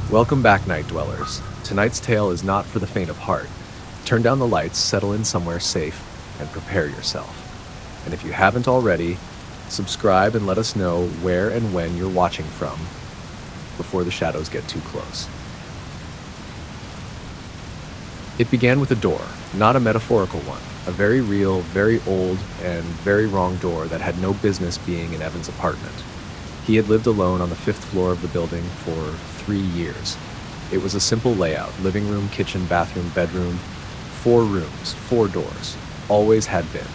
Welcome back, Night Dwellers. Tonight's tale is not for the faint of heart. Turn down the lights, settle in somewhere safe, and prepare yourself. And if you haven't already, subscribe and let us know where and when you're watching from before the shadows get too close. It began with a door, not a metaphorical one, a very real, very old, and very wrong door that had no business being in Evan's apartment. He had lived alone on the 5th floor of the building for 3 years. It was a simple layout: living room, kitchen, bathroom, bedroom, 4 rooms, 4 doors, always had been.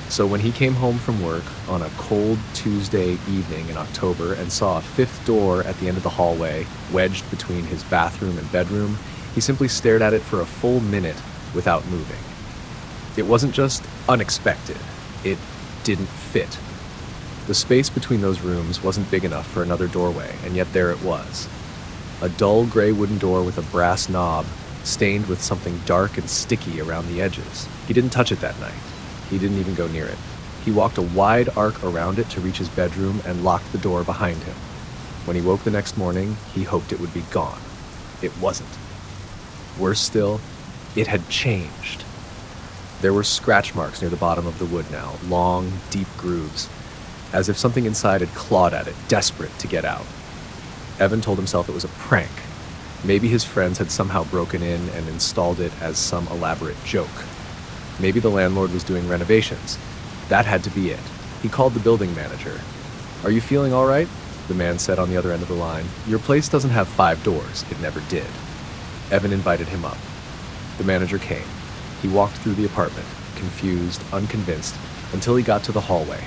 So when he came home from work on a cold Tuesday evening in October and saw a 5th door at the end of the hallway, wedged between his bathroom and bedroom, he simply stared at it for a full minute without moving. It wasn't just unexpected, it didn't fit. The space between those rooms wasn't big enough for another doorway, and yet there it was. A dull gray wooden door with a brass knob, stained with something dark and sticky around the edges. He didn't touch it that night. He didn't even go near it. He walked a wide arc around it to reach his bedroom and locked the door behind him. When he woke the next morning, he hoped it would be gone. It wasn't. Worse still, it had changed. There were scratch marks near the bottom of the wood now, long, deep grooves, as if something inside had clawed at it, desperate to get out. Evan told himself it was a prank. Maybe his friends had somehow broken in and installed it as some elaborate joke. Maybe the landlord was doing renovations. That had to be it. He called the building manager. "Are you feeling all right?" the man said on the other end of the line. "Your place doesn't have 5 doors. It never did." Evan invited him up. The manager came. He walked through the apartment, confused, unconvinced, until he got to the hallway.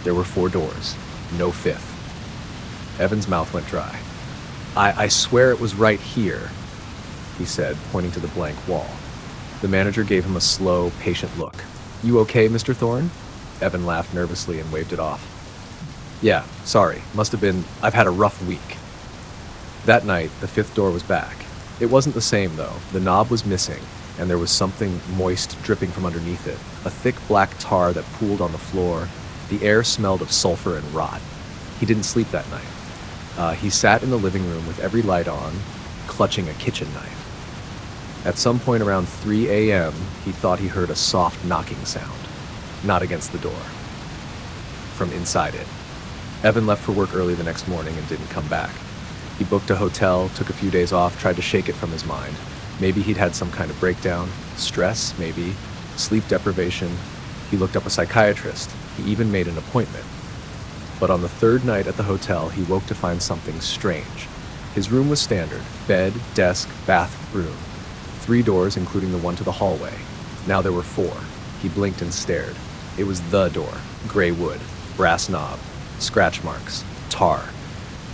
There were 4 doors, no 5th. Evan's mouth went dry. I swear it was right here," he said, pointing to the blank wall. The manager gave him a slow, patient look. "You okay, Mr. Thorne?" Evan laughed nervously and waved it off. "Yeah, sorry. Must have been. I've had a rough week." That night, the 5th door was back. It wasn't the same, though. The knob was missing, and there was something moist dripping from underneath it, a thick black tar that pooled on the floor. The air smelled of sulfur and rot. He didn't sleep that night. He sat in the living room with every light on, clutching a kitchen knife. At some point around 3 a.m., he thought he heard a soft knocking sound. Not against the door. From inside it. Evan left for work early the next morning and didn't come back. He booked a hotel, took a few days off, tried to shake it from his mind. Maybe he'd had some kind of breakdown. Stress, maybe. Sleep deprivation. He looked up a psychiatrist. He even made an appointment. But on the 3rd night at the hotel, he woke to find something strange. His room was standard: bed, desk, bathroom. 3 doors, including the one to the hallway. Now there were 4. He blinked and stared. It was the door. Gray wood, brass knob, scratch marks, tar.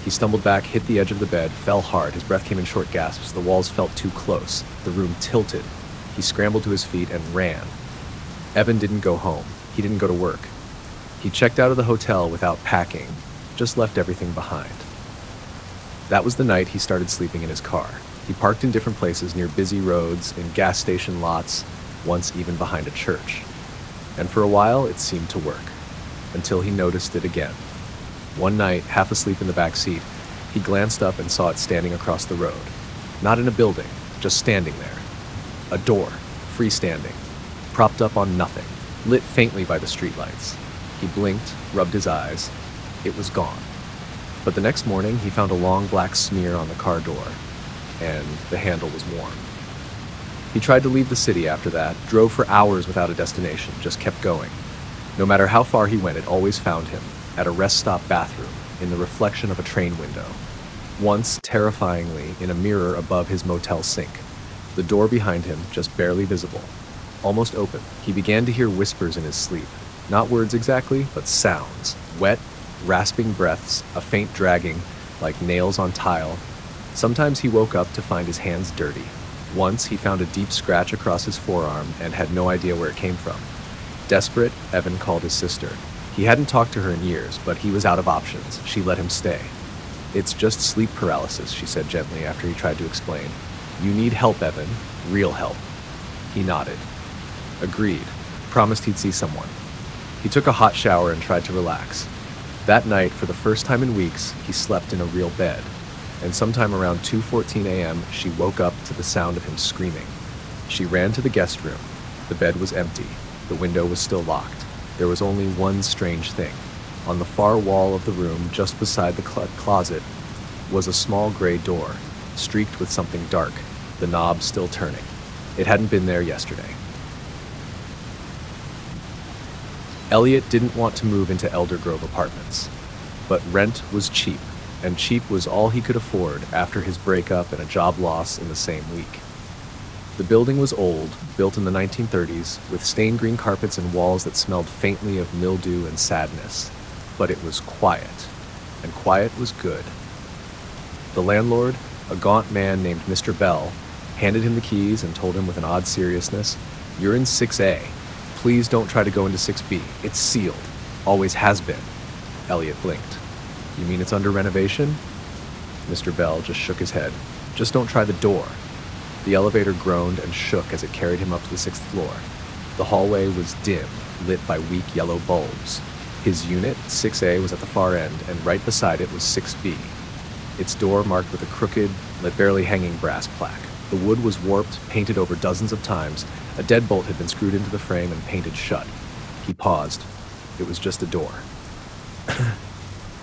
He stumbled back, hit the edge of the bed, fell hard. His breath came in short gasps. The walls felt too close. The room tilted. He scrambled to his feet and ran. Evan didn't go home. He didn't go to work. He checked out of the hotel without packing, just left everything behind. That was the night he started sleeping in his car. He parked in different places near busy roads, in gas station lots, once even behind a church. And for a while, it seemed to work, until he noticed it again. One night, half asleep in the back seat, he glanced up and saw it standing across the road. Not in a building, just standing there. A door, freestanding, propped up on nothing, lit faintly by the streetlights. He blinked, rubbed his eyes. It was gone. But the next morning, he found a long black smear on the car door, and the handle was worn. He tried to leave the city after that, drove for hours without a destination, just kept going. No matter how far he went, it always found him, at a rest stop bathroom, in the reflection of a train window. Once, terrifyingly, in a mirror above his motel sink. The door behind him, just barely visible. Almost open. He began to hear whispers in his sleep. Not words exactly, but sounds. Wet, rasping breaths, a faint dragging, like nails on tile. Sometimes he woke up to find his hands dirty. Once he found a deep scratch across his forearm and had no idea where it came from. Desperate, Evan called his sister. He hadn't talked to her in years, but he was out of options. She let him stay. "It's just sleep paralysis," she said gently after he tried to explain. "You need help, Evan. Real help." He nodded. Agreed. Promised he'd see someone. He took a hot shower and tried to relax. That night, for the first time in weeks, he slept in a real bed. and sometime around 2:14 a.m., she woke up to the sound of him screaming. She ran to the guest room. The bed was empty. The window was still locked. There was only one strange thing. On the far wall of the room, just beside the closet, was a small gray door, streaked with something dark, the knob still turning. It hadn't been there yesterday. Elliot didn't want to move into Elder Grove Apartments, but rent was cheap, and cheap was all he could afford after his breakup and a job loss in the same week. The building was old, built in the 1930s, with stained green carpets and walls that smelled faintly of mildew and sadness. But it was quiet, and quiet was good. The landlord, a gaunt man named Mr. Bell, handed him the keys and told him with an odd seriousness, "You're in 6A. Please don't try to go into 6B. It's sealed. Always has been." Elliot blinked. "You mean it's under renovation?" Mr. Bell just shook his head. "Just don't try the door." The elevator groaned and shook as it carried him up to the 6th floor. The hallway was dim, lit by weak yellow bulbs. His unit, 6A, was at the far end, and right beside it was 6B. Its door marked with a crooked, barely hanging brass plaque. The wood was warped, painted over dozens of times. A deadbolt had been screwed into the frame and painted shut. He paused. It was just a door.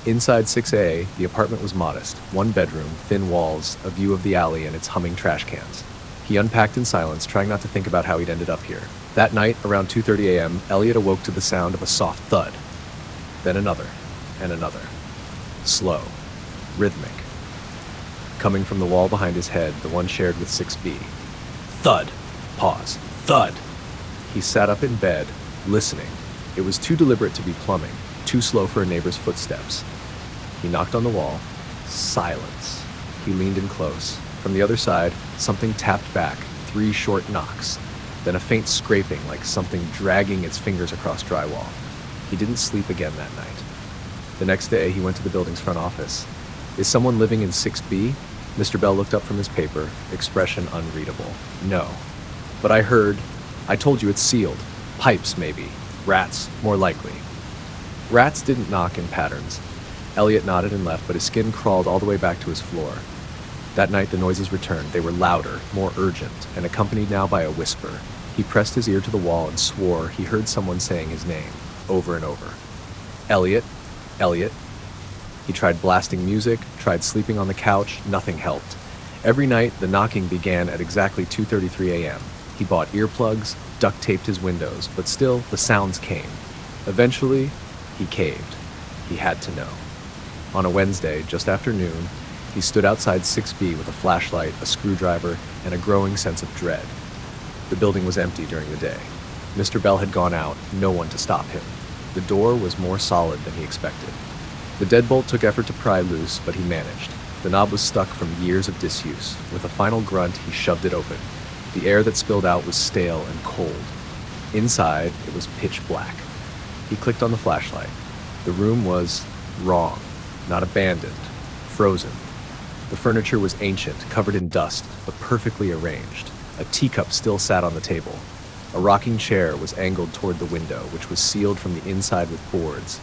Inside 6A, the apartment was modest. One bedroom, thin walls, a view of the alley and its humming trash cans. He unpacked in silence, trying not to think about how he'd ended up here. That night, around 2:30 a.m., Elliot awoke to the sound of a soft thud. Then another, and another. Slow, rhythmic. Coming from the wall behind his head, the one shared with 6B. Thud! Pause. Thud! He sat up in bed, listening. It was too deliberate to be plumbing, too slow for a neighbor's footsteps. He knocked on the wall. Silence. He leaned in close. From the other side, something tapped back, 3 short knocks. Then a faint scraping, like something dragging its fingers across drywall. He didn't sleep again that night. The next day, he went to the building's front office. "Is someone living in 6B? Mr. Bell looked up from his paper, expression unreadable. "No. But I told you it's sealed. Pipes, maybe. Rats, more likely." Rats didn't knock in patterns. Elliot nodded and left, but his skin crawled all the way back to his floor. That night, the noises returned. They were louder, more urgent, and accompanied now by a whisper. He pressed his ear to the wall and swore he heard someone saying his name, over and over. "Elliot, Elliot." He tried blasting music, tried sleeping on the couch, nothing helped. Every night, the knocking began at exactly 2:33 a.m. He bought earplugs, duct taped his windows, but still, the sounds came. Eventually, he caved. He had to know. On a Wednesday, just after noon, he stood outside 6B with a flashlight, a screwdriver, and a growing sense of dread. The building was empty during the day. Mr. Bell had gone out, no one to stop him. The door was more solid than he expected. The deadbolt took effort to pry loose, but he managed. The knob was stuck from years of disuse. With a final grunt, he shoved it open. The air that spilled out was stale and cold. Inside, it was pitch black. He clicked on the flashlight. The room was wrong, not abandoned, frozen. The furniture was ancient, covered in dust, but perfectly arranged. A teacup still sat on the table. A rocking chair was angled toward the window, which was sealed from the inside with boards.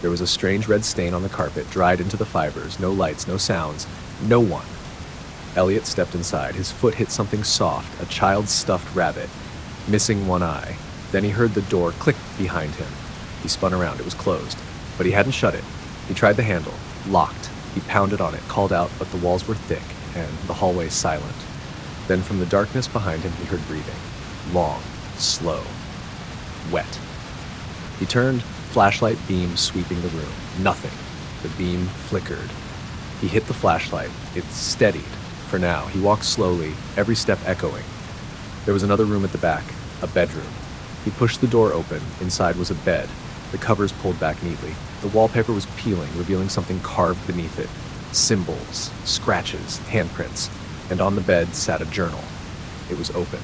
There was a strange red stain on the carpet, dried into the fibers. No lights, no sounds, no one. Elliot stepped inside. His foot hit something soft, a child's stuffed rabbit, missing one eye. Then he heard the door click behind him. He spun around. It was closed, but he hadn't shut it. He tried the handle. Locked. He pounded on it, called out, but the walls were thick, and the hallway silent. Then from the darkness behind him, he heard breathing. Long, slow, wet. He turned, flashlight beam sweeping the room. Nothing. The beam flickered. He hit the flashlight. It steadied. For now, he walked slowly, every step echoing. There was another room at the back, a bedroom. He pushed the door open. Inside was a bed, the covers pulled back neatly. The wallpaper was peeling, revealing something carved beneath it. Symbols, scratches, handprints. And on the bed sat a journal. It was open.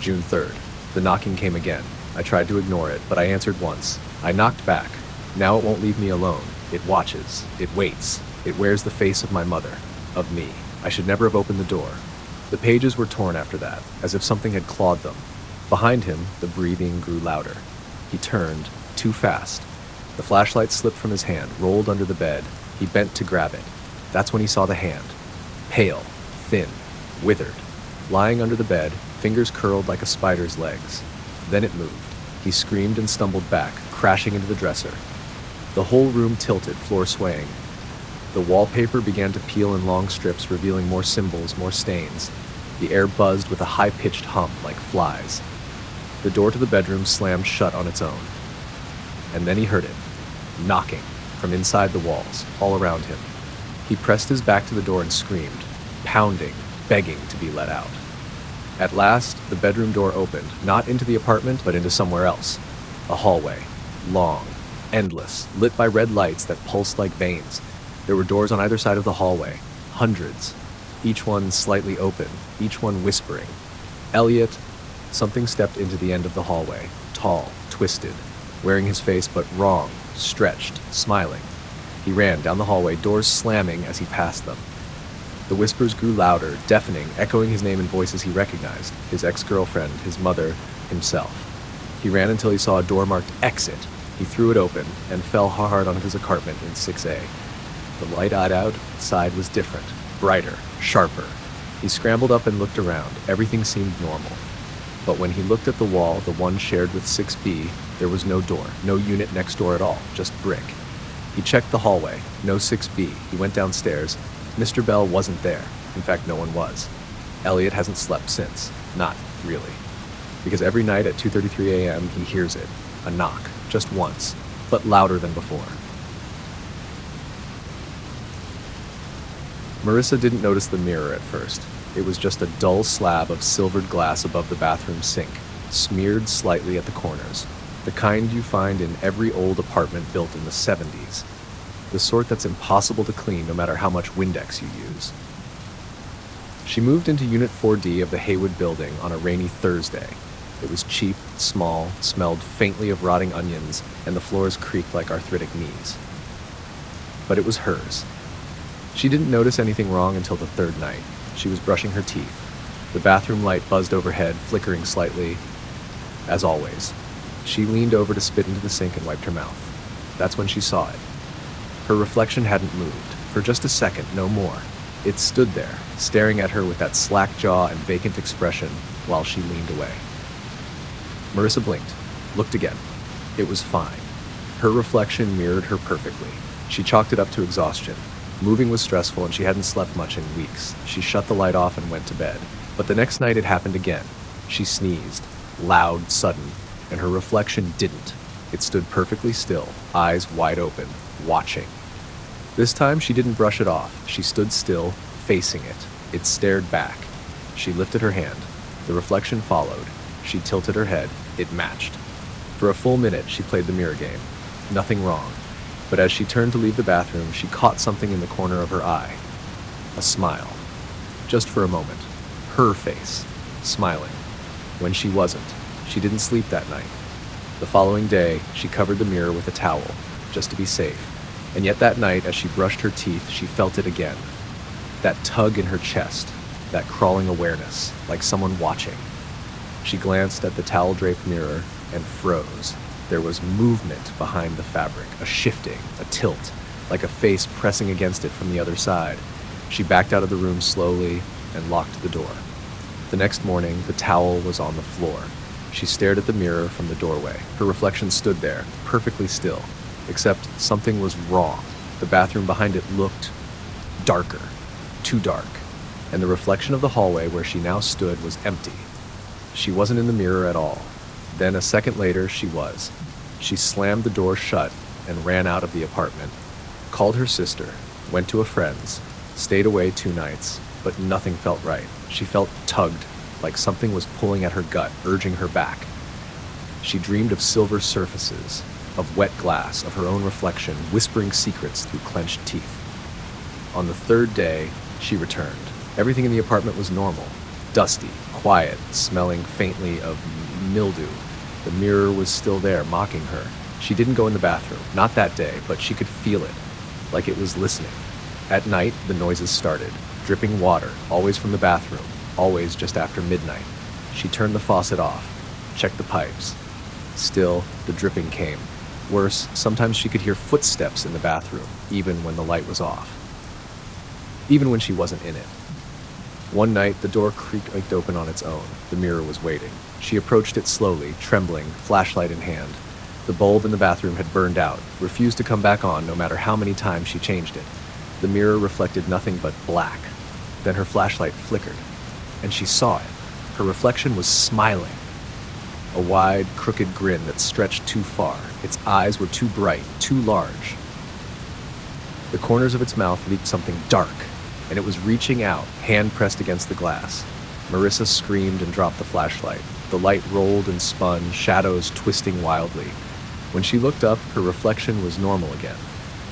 June 3rd. The knocking came again. I tried to ignore it, but I answered once. I knocked back. Now it won't leave me alone. It watches. It waits. It wears the face of my mother. Of me. I should never have opened the door. The pages were torn after that, as if something had clawed them. Behind him, the breathing grew louder. He turned, too fast. The flashlight slipped from his hand, rolled under the bed. He bent to grab it. That's when he saw the hand. pale, thin, withered, lying under the bed, fingers curled like a spider's legs. Then it moved. He screamed and stumbled back, crashing into the dresser. The whole room tilted, floor swaying. The wallpaper began to peel in long strips, revealing more symbols, more stains. The air buzzed with a high-pitched hum like flies. The door to the bedroom slammed shut on its own. And then he heard it, knocking from inside the walls, all around him. He pressed his back to the door and screamed, pounding, begging to be let out. At last, the bedroom door opened, not into the apartment, but into somewhere else. A hallway, long, endless, lit by red lights that pulsed like veins. There were doors on either side of the hallway, hundreds, each one slightly open, each one whispering. Elliot, something stepped into the end of the hallway, tall, twisted, wearing his face but wrong, stretched, smiling. He ran down the hallway, doors slamming as he passed them. The whispers grew louder, deafening, echoing his name in voices he recognized, his ex-girlfriend, his mother, himself. He ran until he saw a door marked Exit. He threw it open and fell hard onto his apartment in 6A. The light outside was different, brighter, sharper. He scrambled up and looked around. Everything seemed normal. But when he looked at the wall, the one shared with 6B, there was no door, no unit next door at all, just brick. He checked the hallway, no 6B. He went downstairs. Mr. Bell wasn't there. In fact, no one was. Elliot hasn't slept since. Not really. Because every night at 2:33 a.m. he hears it. A knock. Just once. But louder than before. Marissa didn't notice the mirror at first. It was just a dull slab of silvered glass above the bathroom sink, smeared slightly at the corners. The kind you find in every old apartment built in the 70s. The sort that's impossible to clean no matter how much Windex you use. She moved into Unit 4D of the Haywood building on a rainy Thursday. It was cheap, small, smelled faintly of rotting onions, and the floors creaked like arthritic knees. But it was hers. She didn't notice anything wrong until the third night. She was brushing her teeth. The bathroom light buzzed overhead, flickering slightly. As always, she leaned over to spit into the sink and wiped her mouth. That's when she saw it. Her reflection hadn't moved. For just a second, no more. It stood there, staring at her with that slack jaw and vacant expression while she leaned away. Marissa blinked, looked again. It was fine. Her reflection mirrored her perfectly. She chalked it up to exhaustion. Moving was stressful and she hadn't slept much in weeks. She shut the light off and went to bed. But the next night it happened again. She sneezed, loud, sudden, and her reflection didn't. It stood perfectly still, eyes wide open, watching. This time she didn't brush it off. She stood still, facing it. It stared back. She lifted her hand. The reflection followed. She tilted her head. It matched. For a full minute she played the mirror game. Nothing wrong. But as she turned to leave the bathroom, she caught something in the corner of her eye. A smile. Just for a moment. Her face. Smiling. When she wasn't. She didn't sleep that night. The following day, she covered the mirror with a towel, just to be safe. And yet that night, as she brushed her teeth, she felt it again. That tug in her chest. That crawling awareness, like someone watching. She glanced at the towel-draped mirror and froze. There was movement behind the fabric, a shifting, a tilt, like a face pressing against it from the other side. She backed out of the room slowly and locked the door. The next morning, the towel was on the floor. She stared at the mirror from the doorway. Her reflection stood there, perfectly still, except something was wrong. The bathroom behind it looked darker, too dark, and the reflection of the hallway where she now stood was empty. She wasn't in the mirror at all. Then a second later, she was. She slammed the door shut and ran out of the apartment, called her sister, went to a friend's, stayed away 2 nights, but nothing felt right. She felt tugged, like something was pulling at her gut, urging her back. She dreamed of silver surfaces, of wet glass, of her own reflection, whispering secrets through clenched teeth. On the third day, she returned. Everything in the apartment was normal, dusty, quiet, smelling faintly of mildew. The mirror was still there, mocking her. She didn't go in the bathroom, not that day, but she could feel it, like it was listening. At night, the noises started, dripping water, always from the bathroom, always just after midnight. She turned the faucet off, checked the pipes. Still, the dripping came. Worse, sometimes she could hear footsteps in the bathroom, even when the light was off. Even when she wasn't in it. One night, the door creaked open on its own. The mirror was waiting. She approached it slowly, trembling, flashlight in hand. The bulb in the bathroom had burned out, refused to come back on no matter how many times she changed it. The mirror reflected nothing but black. Then her flashlight flickered, and she saw it. Her reflection was smiling. A wide, crooked grin that stretched too far. Its eyes were too bright, too large. The corners of its mouth leaked something dark, and it was reaching out, hand pressed against the glass. Marissa screamed and dropped the flashlight. The light rolled and spun, shadows twisting wildly. When she looked up, her reflection was normal again,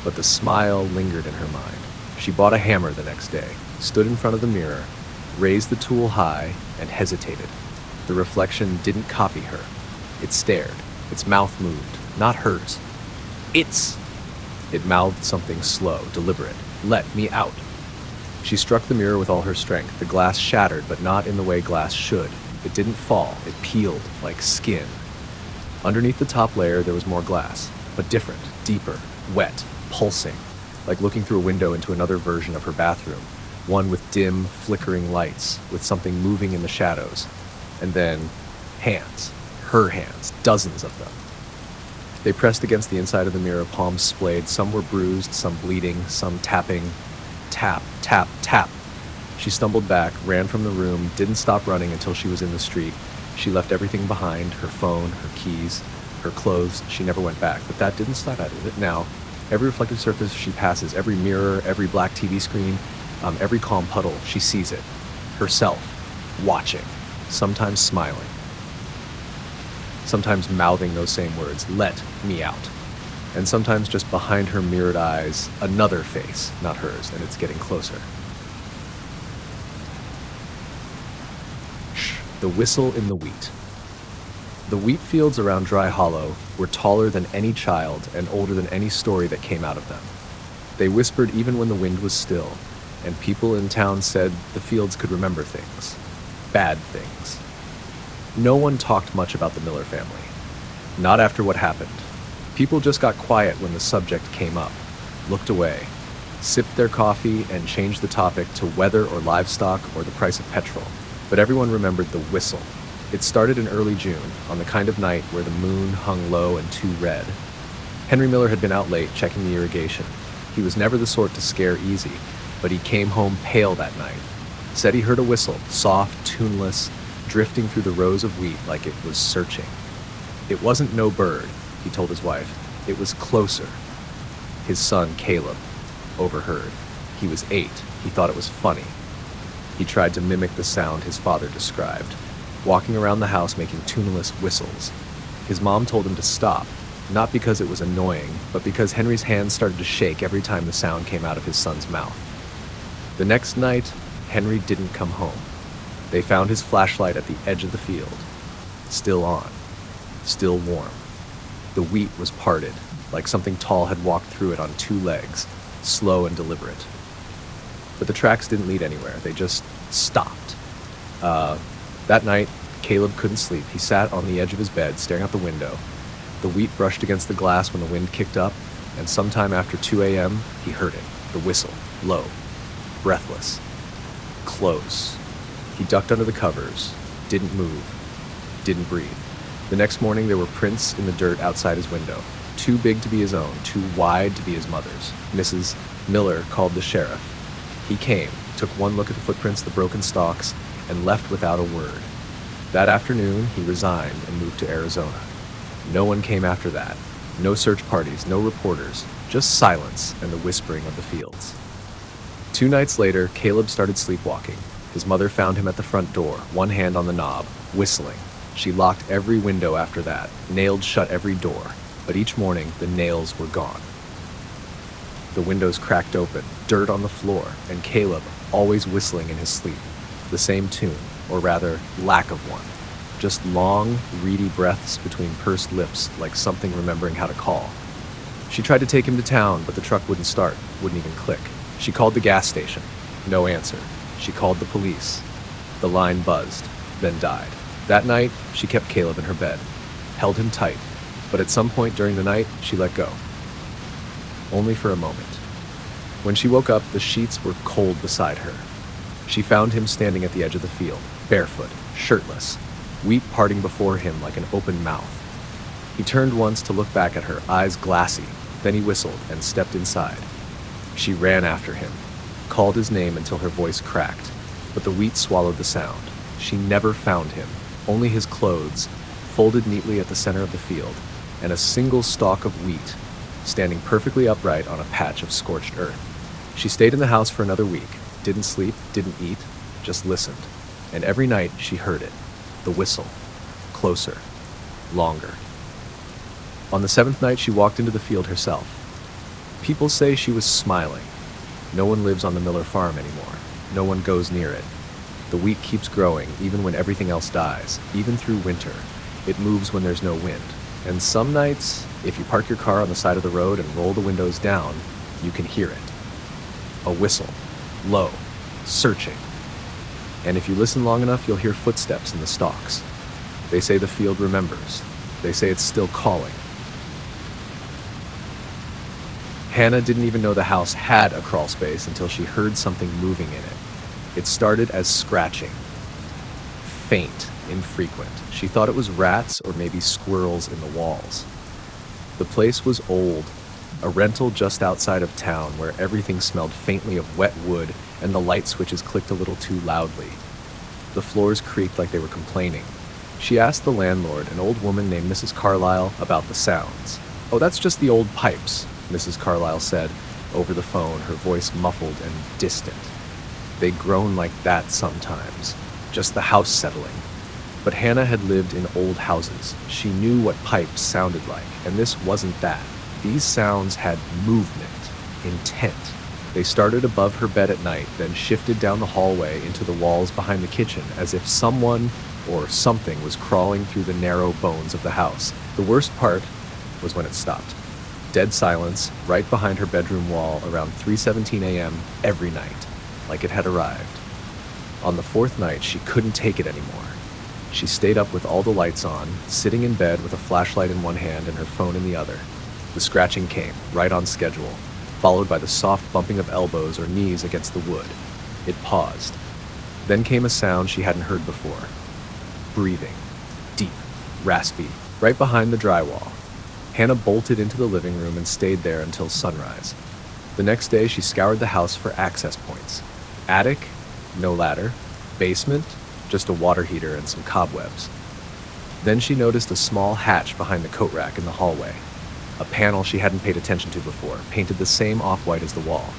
but the smile lingered in her mind. She bought a hammer the next day, stood in front of the mirror, raised the tool high, and hesitated. The reflection didn't copy her. It stared. Its mouth moved, not hers. Its! It mouthed something slow, deliberate. Let me out. She struck the mirror with all her strength. The glass shattered, but not in the way glass should. It didn't fall. It peeled like skin. Underneath the top layer, there was more glass, but different, deeper, wet, pulsing, like looking through a window into another version of her bathroom, one with dim, flickering lights, with something moving in the shadows. And then, hands. Her hands. Dozens of them. They pressed against the inside of the mirror, palms splayed. Some were bruised, some bleeding, some tapping. Tap, tap, tap. She stumbled back, ran from the room, didn't stop running until she was in the street. She left everything behind, her phone, her keys, her clothes. She never went back, but that didn't stop at it. Now, every reflective surface she passes, every mirror, every black TV screen, every calm puddle, she sees it. Herself, watching, sometimes smiling, sometimes mouthing those same words, let me out. And sometimes just behind her mirrored eyes, another face, not hers, and it's getting closer. Shh, the whistle in the wheat. The wheat fields around Dry Hollow were taller than any child and older than any story that came out of them. They whispered even when the wind was still, and people in town said the fields could remember things. Bad things. No one talked much about the Miller family. Not after what happened. People just got quiet when the subject came up, looked away, sipped their coffee, and changed the topic to weather or livestock or the price of petrol. But everyone remembered the whistle. It started in early June, on the kind of night where the moon hung low and too red. Henry Miller had been out late checking the irrigation. He was never the sort to scare easy, but he came home pale that night. Said he heard a whistle, soft, tuneless, drifting through the rows of wheat like it was searching. It wasn't no bird, he told his wife. It was closer. His son, Caleb, overheard. He was 8. He thought it was funny. He tried to mimic the sound his father described, walking around the house making tuneless whistles. His mom told him to stop, not because it was annoying, but because Henry's hands started to shake every time the sound came out of his son's mouth. The next night, Henry didn't come home. They found his flashlight at the edge of the field, still on, still warm. The wheat was parted, like something tall had walked through it on 2 legs, slow and deliberate. But the tracks didn't lead anywhere, they just stopped. That night, Caleb couldn't sleep. He sat on the edge of his bed, staring out the window. The wheat brushed against the glass when the wind kicked up, and sometime after 2 a.m., he heard it, the whistle, low, breathless, close. He ducked under the covers, didn't move, didn't breathe. The next morning, there were prints in the dirt outside his window, too big to be his own, too wide to be his mother's. Mrs. Miller called the sheriff. He came, took one look at the footprints, the broken stalks, and left without a word. That afternoon, he resigned and moved to Arizona. No one came after that. No search parties, no reporters, just silence and the whispering of the fields. 2 nights later, Caleb started sleepwalking. His mother found him at the front door, one hand on the knob, whistling. She locked every window after that, nailed shut every door, but each morning the nails were gone. The windows cracked open, dirt on the floor, and Caleb always whistling in his sleep. The same tune, or rather, lack of one. Just long, reedy breaths between pursed lips, like something remembering how to call. She tried to take him to town, but the truck wouldn't start, wouldn't even click. She called the gas station. No answer. She called the police. The line buzzed, then died. That night, she kept Caleb in her bed, held him tight, but at some point during the night, she let go. Only for a moment. When she woke up, the sheets were cold beside her. She found him standing at the edge of the field, barefoot, shirtless, wheat parting before him like an open mouth. He turned once to look back at her, eyes glassy, then he whistled and stepped inside. She ran after him, called his name until her voice cracked, but the wheat swallowed the sound. She never found him, only his clothes, folded neatly at the center of the field, and a single stalk of wheat, standing perfectly upright on a patch of scorched earth. She stayed in the house for another week, didn't sleep, didn't eat, just listened. And every night she heard it, the whistle, closer, longer. On the 7th night she walked into the field herself. People say she was smiling. No one lives on the Miller farm anymore. No one goes near it. The wheat keeps growing even when everything else dies, even through winter. It moves when there's no wind. And some nights, if you park your car on the side of the road and roll the windows down, you can hear it. A whistle, low, searching. And if you listen long enough, you'll hear footsteps in the stalks. They say the field remembers. They say it's still calling. Hannah didn't even know the house had a crawl space until she heard something moving in it. It started as scratching. Faint, infrequent. She thought it was rats or maybe squirrels in the walls. The place was old, a rental just outside of town where everything smelled faintly of wet wood and the light switches clicked a little too loudly. The floors creaked like they were complaining. She asked the landlord, an old woman named Mrs. Carlyle, about the sounds. "Oh, that's just the old pipes," Mrs. Carlyle said over the phone, her voice muffled and distant. They groan like that sometimes, just the house settling. But Hannah had lived in old houses. She knew what pipes sounded like, and this wasn't that. These sounds had movement, intent. They started above her bed at night, then shifted down the hallway into the walls behind the kitchen as if someone or something was crawling through the narrow bones of the house. The worst part was when it stopped. Dead silence right behind her bedroom wall around 3:17 a.m. every night, like it had arrived. On the 4th night, she couldn't take it anymore. She stayed up with all the lights on, sitting in bed with a flashlight in one hand and her phone in the other. The scratching came, right on schedule, followed by the soft bumping of elbows or knees against the wood. It paused. Then came a sound she hadn't heard before. Breathing. Deep, raspy, right behind the drywall. Hannah bolted into the living room and stayed there until sunrise. The next day, she scoured the house for access points. Attic? No ladder. Basement? Just a water heater and some cobwebs. Then she noticed a small hatch behind the coat rack in the hallway. A panel she hadn't paid attention to before, painted the same off-white as the wall.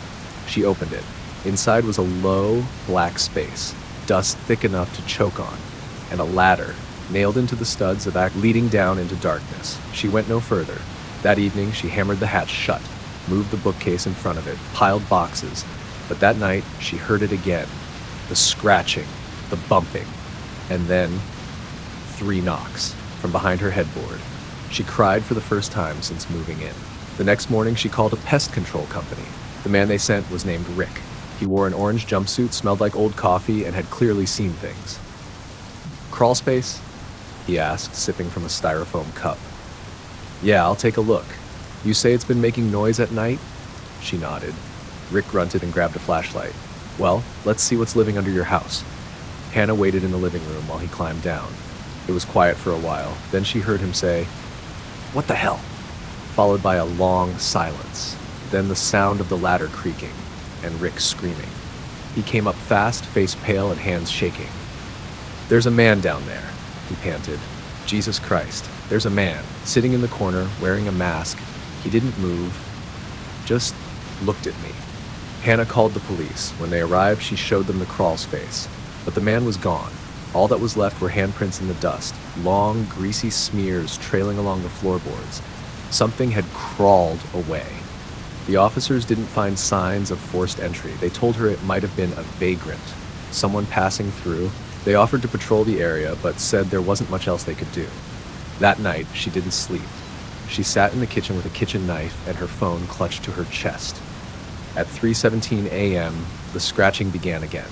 She opened it. Inside was a low, black space, dust thick enough to choke on, and a ladder, nailed into the studs of back leading down into darkness. She went no further. That evening, she hammered the hatch shut, moved the bookcase in front of it, piled boxes, but that night, she heard it again. The scratching, the bumping, and then 3 knocks from behind her headboard. She cried for the first time since moving in. The next morning, she called a pest control company. The man they sent was named Rick. He wore an orange jumpsuit, smelled like old coffee, and had clearly seen things. "Crawlspace?" he asked, sipping from a styrofoam cup. "Yeah, I'll take a look. You say it's been making noise at night?" She nodded. Rick grunted and grabbed a flashlight. "Well, let's see what's living under your house." Hannah waited in the living room while he climbed down. It was quiet for a while. Then she heard him say, "What the hell?" followed by a long silence. Then the sound of the ladder creaking, and Rick screaming. He came up fast, face pale and hands shaking. "There's a man down there," he panted. "Jesus Christ, there's a man, sitting in the corner, wearing a mask. He didn't move, just looked at me." Hannah called the police. When they arrived, she showed them the crawl space. But the man was gone. All that was left were handprints in the dust, long, greasy smears trailing along the floorboards. Something had crawled away. The officers didn't find signs of forced entry. They told her it might have been a vagrant, someone passing through. They offered to patrol the area, but said there wasn't much else they could do. That night, she didn't sleep. She sat in the kitchen with a kitchen knife and her phone clutched to her chest. At 3:17 a.m., the scratching began again.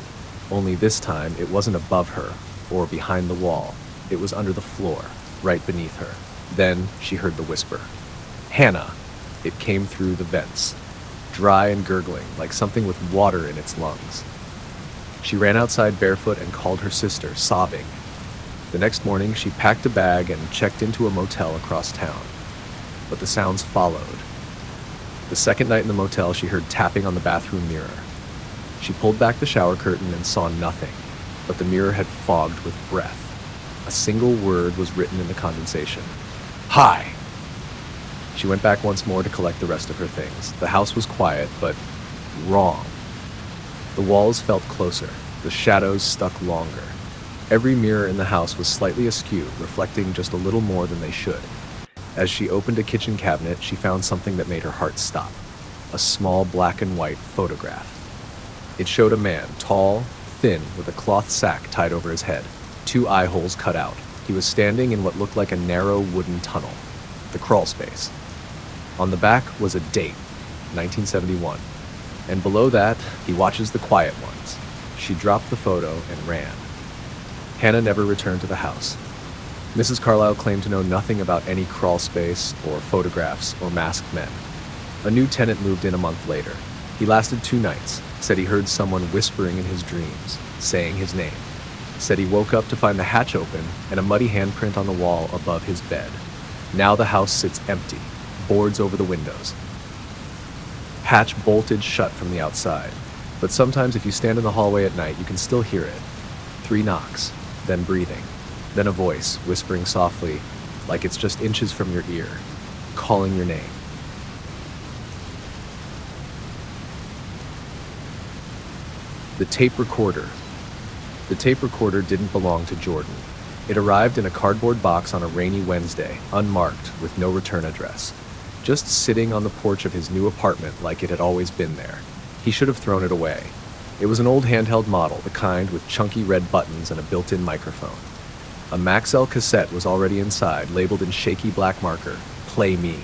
Only this time, it wasn't above her or behind the wall. It was under the floor, right beneath her. Then she heard the whisper. "Hannah!" It came through the vents, dry and gurgling, like something with water in its lungs. She ran outside barefoot and called her sister, sobbing. The next morning, she packed a bag and checked into a motel across town. But the sounds followed. The second night in the motel, she heard tapping on the bathroom mirror. She pulled back the shower curtain and saw nothing, but the mirror had fogged with breath. A single word was written in the condensation. Hi! She went back once more to collect the rest of her things. The house was quiet, but wrong. The walls felt closer. The shadows stuck longer. Every mirror in the house was slightly askew, reflecting just a little more than they should. As she opened a kitchen cabinet, she found something that made her heart stop. A small black and white photograph. It showed a man, tall, thin, with a cloth sack tied over his head, 2 eye holes cut out. He was standing in what looked like a narrow wooden tunnel, the Crawlspace. On the back was a date, 1971, and below that, he watches the quiet ones. She dropped the photo and ran. Hannah never returned to the house. Mrs. Carlisle claimed to know nothing about any Crawlspace or photographs or masked men. A new tenant moved in a month later. He lasted 2 nights, said he heard someone whispering in his dreams, saying his name. Said he woke up to find the hatch open and a muddy handprint on the wall above his bed. Now the house sits empty, boards over the windows. Hatch bolted shut from the outside, but sometimes if you stand in the hallway at night, you can still hear it. 3 knocks, then breathing, then a voice whispering softly, like it's just inches from your ear, calling your name. The tape recorder. The tape recorder didn't belong to Jordan. It arrived in a cardboard box on a rainy Wednesday, unmarked, with no return address. Just sitting on the porch of his new apartment like it had always been there. He should have thrown it away. It was an old handheld model, the kind with chunky red buttons and a built-in microphone. A Maxell cassette was already inside, labeled in shaky black marker, "Play Me."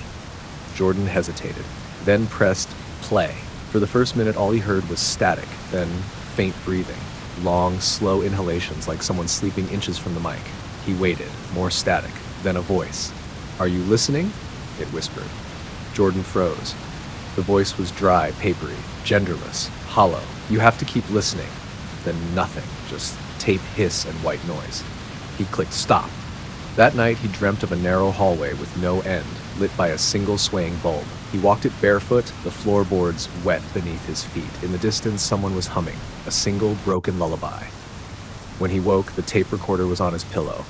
Jordan hesitated, then pressed play. For the first minute, all he heard was static, then faint breathing, long, slow inhalations like someone sleeping inches from the mic. He waited, more static, then a voice. "Are you listening?" it whispered. Jordan froze. The voice was dry, papery, genderless, hollow. "You have to keep listening." Then nothing, just tape hiss and white noise. He clicked stop. That night he dreamt of a narrow hallway with no end, lit by a single swaying bulb. He walked it barefoot, the floorboards wet beneath his feet. In the distance, someone was humming, a single broken lullaby. When he woke, the tape recorder was on his pillow.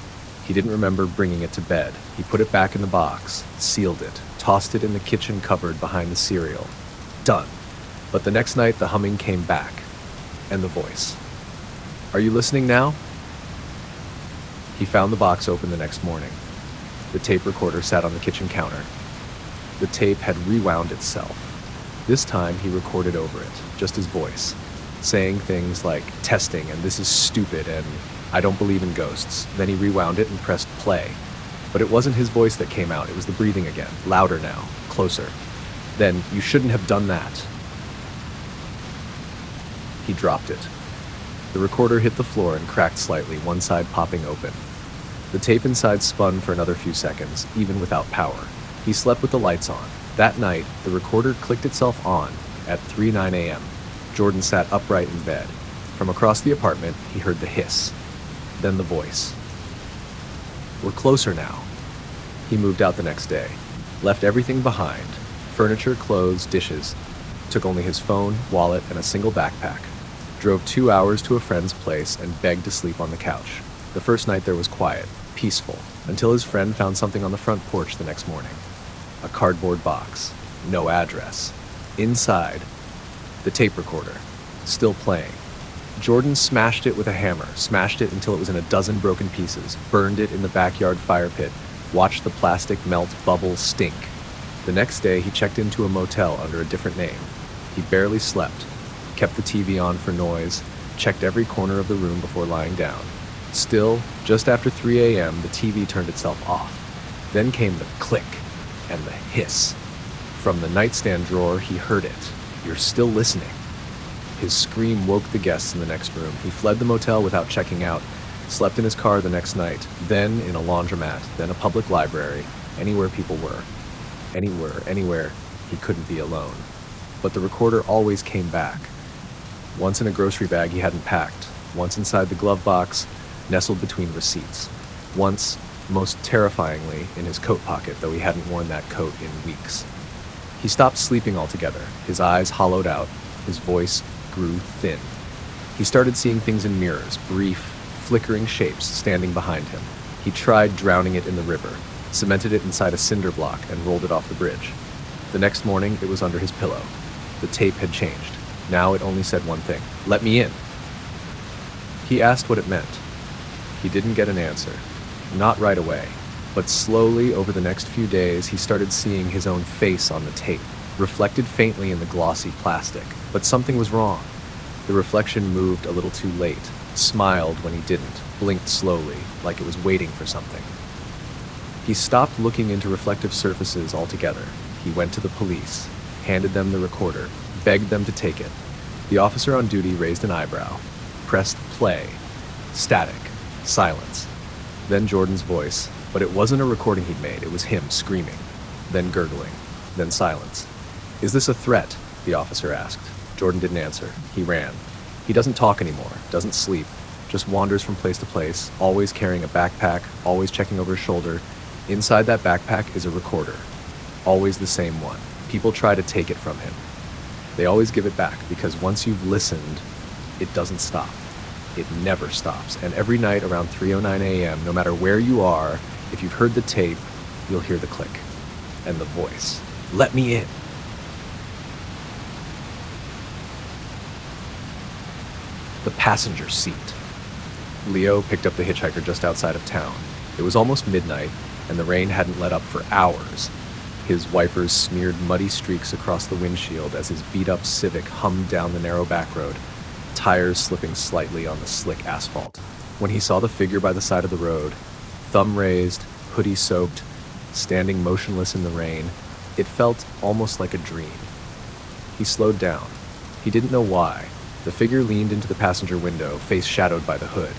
He didn't remember bringing it to bed. He put it back in the box, sealed it, tossed it in the kitchen cupboard behind the cereal. Done. But the next night, the humming came back, and the voice. "Are you listening now?" He found the box open the next morning. The tape recorder sat on the kitchen counter. The tape had rewound itself. This time he recorded over it, just his voice, saying things like testing and this is stupid and I don't believe in ghosts. Then he rewound it and pressed play. But it wasn't his voice that came out, it was the breathing again, louder now, closer. Then, "You shouldn't have done that." He dropped it. The recorder hit the floor and cracked slightly, one side popping open. The tape inside spun for another few seconds, even without power. He slept with the lights on. That night, the recorder clicked itself on at 3:09 a.m. Jordan sat upright in bed. From across the apartment, he heard the hiss, then the voice. "We're closer now." He moved out the next day, left everything behind, furniture, clothes, dishes, took only his phone, wallet, and a single backpack, drove 2 hours to a friend's place and begged to sleep on the couch. The first night there was quiet, peaceful, until his friend found something on the front porch the next morning. A cardboard box, no address. Inside, the tape recorder, still playing. Jordan smashed it with a hammer, smashed it until it was in a dozen broken pieces, burned it in the backyard fire pit, watched the plastic melt, bubble, stink. The next day, he checked into a motel under a different name. He barely slept, kept the TV on for noise, checked every corner of the room before lying down. Still, just after 3 a.m., the TV turned itself off. Then came the click and the hiss. From the nightstand drawer, he heard it. "You're still listening." His scream woke the guests in the next room. He fled the motel without checking out, slept in his car the next night, then in a laundromat, then a public library, anywhere people were. Anywhere, he couldn't be alone. But the recorder always came back. Once in a grocery bag he hadn't packed, once inside the glove box, nestled between receipts, once, most terrifyingly, in his coat pocket, though he hadn't worn that coat in weeks. He stopped sleeping altogether, his eyes hollowed out, his voice grew thin. He started seeing things in mirrors, brief, flickering shapes standing behind him. He tried drowning it in the river, cemented it inside a cinder block, and rolled it off the bridge. The next morning, it was under his pillow. The tape had changed. Now it only said one thing: "Let me in." He asked what it meant. He didn't get an answer. Not right away. But slowly, over the next few days, he started seeing his own face on the tape, reflected faintly in the glossy plastic. But something was wrong. The reflection moved a little too late, smiled when he didn't, blinked slowly, like it was waiting for something. He stopped looking into reflective surfaces altogether. He went to the police, handed them the recorder, begged them to take it. The officer on duty raised an eyebrow, pressed play, static, silence. Then Jordan's voice, but it wasn't a recording he'd made, it was him screaming, then gurgling, then silence. "Is this a threat?" the officer asked. Jordan didn't answer. He ran. He doesn't talk anymore, doesn't sleep, just wanders from place to place, always carrying a backpack, always checking over his shoulder. Inside that backpack is a recorder, always the same one. People try to take it from him. They always give it back because once you've listened, it doesn't stop. It never stops. And every night around 3:09 a.m., no matter where you are, if you've heard the tape, you'll hear the click and the voice. "Let me in." The passenger seat. Leo picked up the hitchhiker just outside of town. It was almost midnight, and the rain hadn't let up for hours. His wipers smeared muddy streaks across the windshield as his beat-up Civic hummed down the narrow back road, tires slipping slightly on the slick asphalt. When he saw the figure by the side of the road, thumb raised, hoodie soaked, standing motionless in the rain, it felt almost like a dream. He slowed down. He didn't know why. The figure leaned into the passenger window, face shadowed by the hood.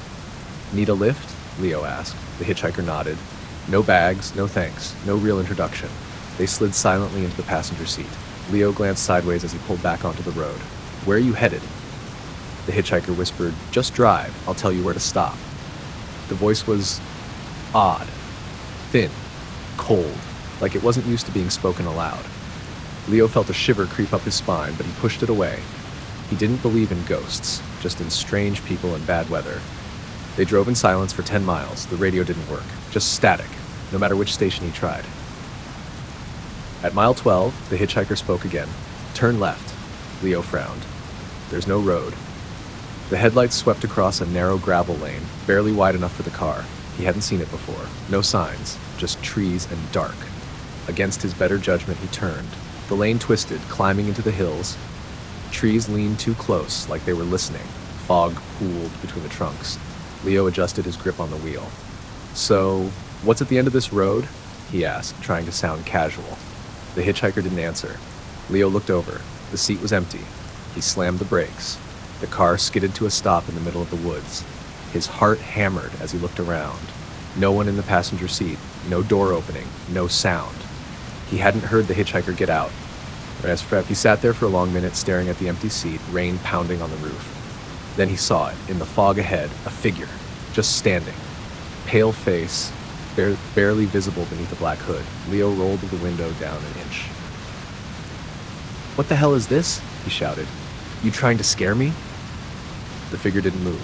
"Need a lift?" Leo asked. The hitchhiker nodded. No bags, no thanks, no real introduction. They slid silently into the passenger seat. Leo glanced sideways as he pulled back onto the road. "Where are you headed?" The hitchhiker whispered, "Just drive, I'll tell you where to stop." The voice was odd, thin, cold, like it wasn't used to being spoken aloud. Leo felt a shiver creep up his spine, but he pushed it away. He didn't believe in ghosts, just in strange people and bad weather. They drove in silence for 10 miles. The radio didn't work, just static, no matter which station he tried. At mile 12, the hitchhiker spoke again. "Turn left." Leo frowned. "There's no road." The headlights swept across a narrow gravel lane, barely wide enough for the car. He hadn't seen it before. No signs, just trees and dark. Against his better judgment, he turned. The lane twisted, climbing into the hills. Trees leaned too close, like they were listening. Fog pooled between the trunks. Leo adjusted his grip on the wheel. "So, what's at the end of this road?" he asked, trying to sound casual. The hitchhiker didn't answer. Leo looked over. The seat was empty. He slammed the brakes. The car skidded to a stop in the middle of the woods. His heart hammered as he looked around. No one in the passenger seat, no door opening, no sound. He hadn't heard the hitchhiker get out. He sat there for a long minute staring at the empty seat, rain pounding on the roof. Then he saw it, in the fog ahead, a figure, just standing. Pale face, barely visible beneath a black hood. Leo rolled the window down an inch. "What the hell is this?" he shouted. "You trying to scare me?" The figure didn't move.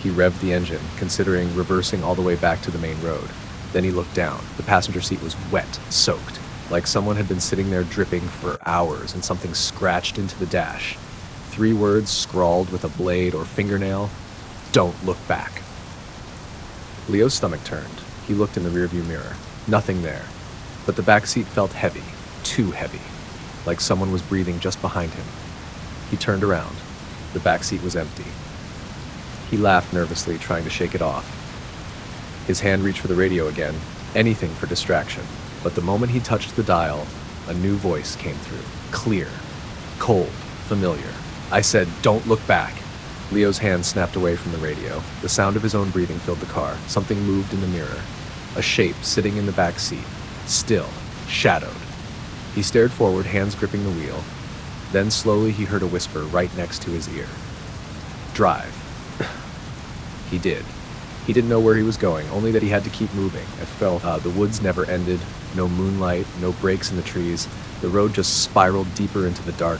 He revved the engine, considering reversing all the way back to the main road. Then he looked down. The passenger seat was wet, soaked, like someone had been sitting there dripping for hours and something scratched into the dash. 3 words scrawled with a blade or fingernail: "Don't look back." Leo's stomach turned. He looked in the rearview mirror. Nothing there. But the back seat felt heavy, too heavy, like someone was breathing just behind him. He turned around. The back seat was empty. He laughed nervously, trying to shake it off. His hand reached for the radio again, anything for distraction. But the moment he touched the dial, a new voice came through. Clear, cold, familiar. "I said, don't look back." Leo's hand snapped away from the radio. The sound of his own breathing filled the car. Something moved in the mirror. A shape sitting in the back seat. Still, shadowed. He stared forward, hands gripping the wheel. Then slowly he heard a whisper right next to his ear. Drive. He did. He didn't know where he was going, only that he had to keep moving. It felt the woods never ended, no moonlight, no breaks in the trees. The road just spiraled deeper into the dark.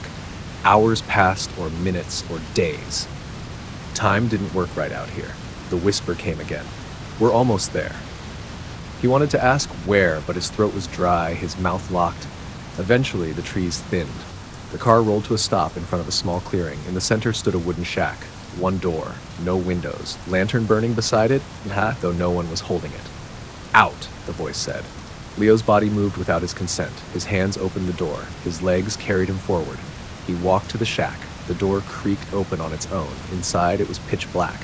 Hours passed, or minutes, or days. Time didn't work right out here. The whisper came again. We're almost there. He wanted to ask where, but his throat was dry, his mouth locked. Eventually, the trees thinned. The car rolled to a stop in front of a small clearing. In the center stood a wooden shack. One door, no windows, lantern burning beside it, though no one was holding it. Out, the voice said. Leo's body moved without his consent. His hands opened the door. His legs carried him forward. He walked to the shack. The door creaked open on its own. Inside, it was pitch black.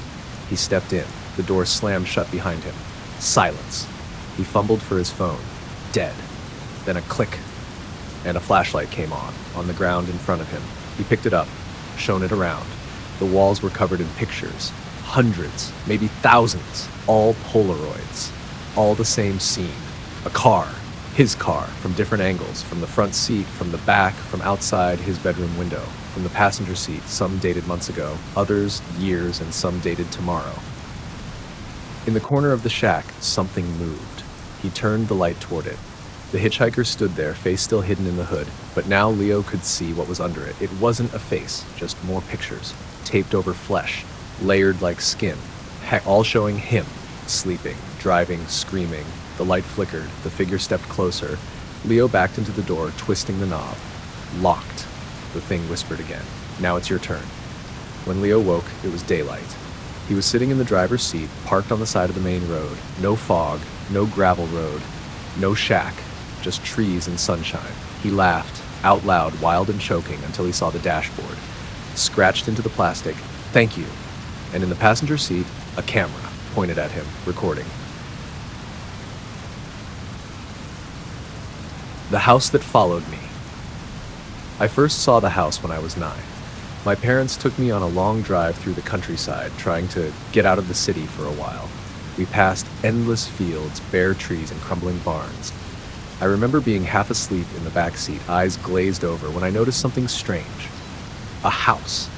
He stepped in. The door slammed shut behind him. Silence. He fumbled for his phone. Dead. Then a click, and a flashlight came on the ground in front of him. He picked it up, shone it around. The walls were covered in pictures. Hundreds, maybe thousands, all Polaroids. All the same scene. A car. His car, from different angles, from the front seat, from the back, from outside his bedroom window, from the passenger seat, some dated months ago, others years, and some dated tomorrow. In the corner of the shack, something moved. He turned the light toward it. The hitchhiker stood there, face still hidden in the hood, but now Leo could see what was under it. It wasn't a face, just more pictures, taped over flesh, layered like skin, all showing him, sleeping, driving, screaming. The light flickered, the figure stepped closer. Leo backed into the door, twisting the knob. Locked. The thing whispered again. Now it's your turn. When Leo woke, it was daylight. He was sitting in the driver's seat, parked on the side of the main road. No fog, no gravel road, no shack, just trees and sunshine. He laughed, out loud, wild and choking, until he saw the dashboard. Scratched into the plastic, "Thank you." And in the passenger seat, a camera pointed at him, recording. The house that followed me. I first saw the house when I was 9. My parents took me on a long drive through the countryside, trying to get out of the city for a while. We passed endless fields, bare trees, and crumbling barns. I remember being half asleep in the back seat, eyes glazed over, when I noticed something strange. A house.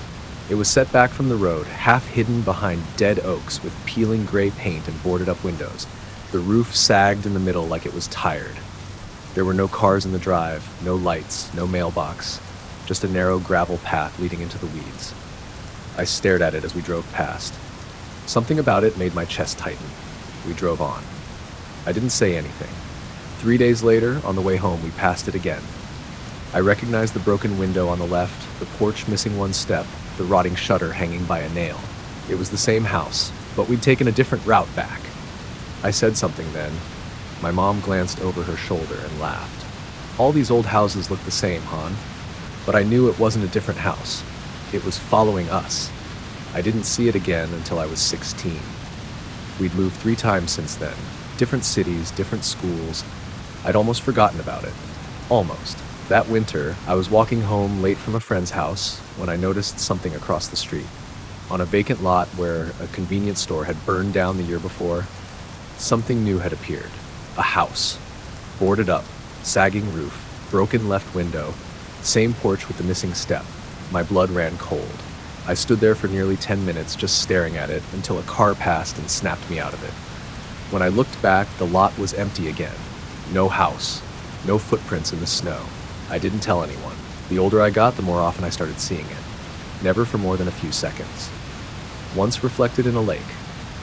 It was set back from the road, half hidden behind dead oaks with peeling gray paint and boarded up windows. The roof sagged in the middle like it was tired. There were no cars in the drive, no lights, no mailbox, just a narrow gravel path leading into the weeds. I stared at it as we drove past. Something about it made my chest tighten. We drove on. I didn't say anything. 3 days later, on the way home, we passed it again. I recognized the broken window on the left, the porch missing one step, the rotting shutter hanging by a nail. It was the same house, but we'd taken a different route back. I said something then. My mom glanced over her shoulder and laughed. All these old houses look the same, hon. But I knew it wasn't a different house. It was following us. I didn't see it again until I was 16. We'd moved 3 times since then. Different cities, different schools. I'd almost forgotten about it. Almost. That winter, I was walking home late from a friend's house when I noticed something across the street. On a vacant lot where a convenience store had burned down the year before, something new had appeared. A house. Boarded up, sagging roof, broken left window, same porch with the missing step. My blood ran cold. I stood there for nearly 10 minutes just staring at it until a car passed and snapped me out of it. When I looked back, the lot was empty again. No house. No footprints in the snow. I didn't tell anyone. The older I got, the more often I started seeing it. Never for more than a few seconds. Once reflected in a lake.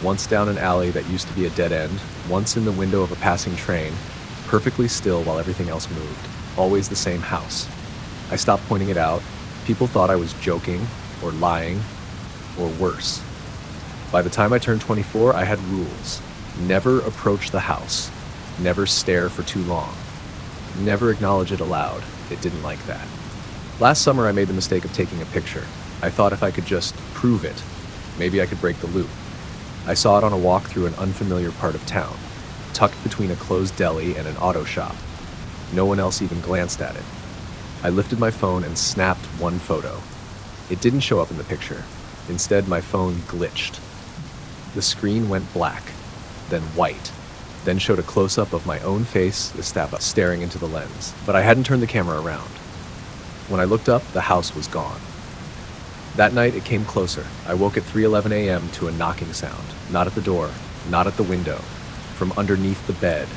Once down an alley that used to be a dead end. Once in the window of a passing train. Perfectly still while everything else moved. Always the same house. I stopped pointing it out. People thought I was joking, or lying, or worse. By the time I turned 24, I had rules. Never approach the house. Never stare for too long. Never acknowledge it aloud. It didn't like that. Last summer, I made the mistake of taking a picture. I thought if I could just prove it, maybe I could break the loop. I saw it on a walk through an unfamiliar part of town, tucked between a closed deli and an auto shop. No one else even glanced at it. I lifted my phone and snapped one photo. It didn't show up in the picture. Instead, my phone glitched. The screen went black, then white, then showed a close-up of my own face, staring into the lens. But I hadn't turned the camera around. When I looked up, the house was gone. That night, it came closer. I woke at 3:11 a.m. to a knocking sound. Not at the door, not at the window. From underneath the bed.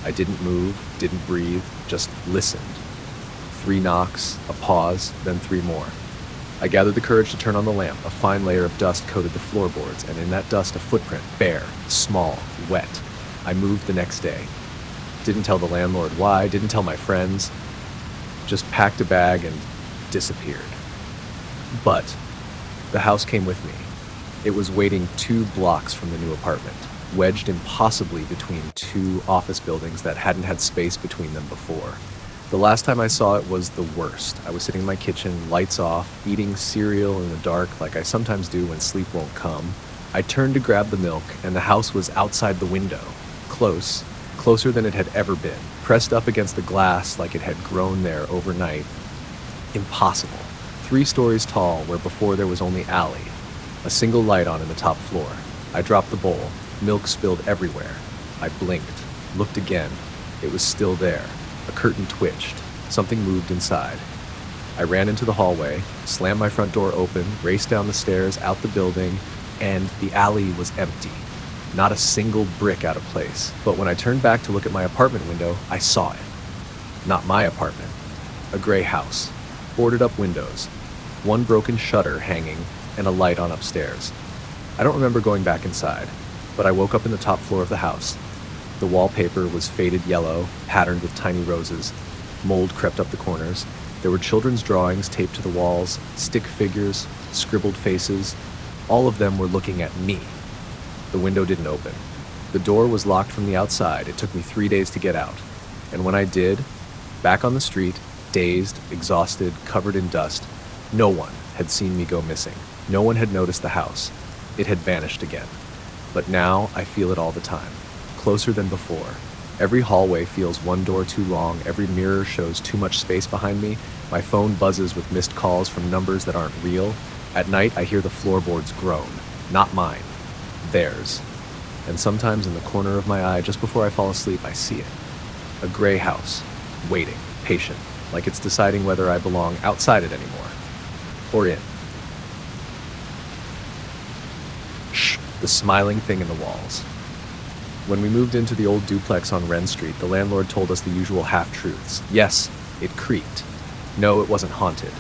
I didn't move, didn't breathe, just listened. 3 knocks, a pause, then 3 more. I gathered the courage to turn on the lamp. A fine layer of dust coated the floorboards, and in that dust a footprint, bare, small, wet. I moved the next day. Didn't tell the landlord why, didn't tell my friends. Just packed a bag and disappeared. But the house came with me. It was waiting 2 blocks from the new apartment, wedged impossibly between 2 office buildings that hadn't had space between them before. The last time I saw it was the worst. I was sitting in my kitchen, lights off, eating cereal in the dark like I sometimes do when sleep won't come. I turned to grab the milk, and the house was outside the window. Closer than it had ever been, pressed up against the glass like it had grown there overnight. Impossible. 3 stories tall where before there was only alley. A single light on in the top floor. I dropped the bowl. Milk spilled everywhere. I blinked, looked again. It was still there. A curtain twitched. Something moved inside. I ran into the hallway, slammed my front door open, raced down the stairs, out the building, and the alley was empty. Not a single brick out of place. But when I turned back to look at my apartment window, I saw it. Not my apartment. A gray house. Boarded up windows. 1 broken shutter hanging, and a light on upstairs. I don't remember going back inside, but I woke up in the top floor of the house. The wallpaper was faded yellow, patterned with tiny roses. Mold crept up the corners. There were children's drawings taped to the walls, stick figures, scribbled faces. All of them were looking at me. The window didn't open. The door was locked from the outside. It took me 3 days to get out. And when I did, back on the street, dazed, exhausted, covered in dust, no one had seen me go missing. No one had noticed the house. It had vanished again. But now I feel it all the time. Closer than before. Every hallway feels 1 door too long. Every mirror shows too much space behind me. My phone buzzes with missed calls from numbers that aren't real. At night, I hear the floorboards groan. Not mine. Theirs. And sometimes in the corner of my eye, just before I fall asleep, I see it. A gray house. Waiting. Patient. Like it's deciding whether I belong outside it anymore. Or in. Shh. The smiling thing in the walls. When we moved into the old duplex on Wren Street, the landlord told us the usual half-truths. Yes, it creaked. No, it wasn't haunted.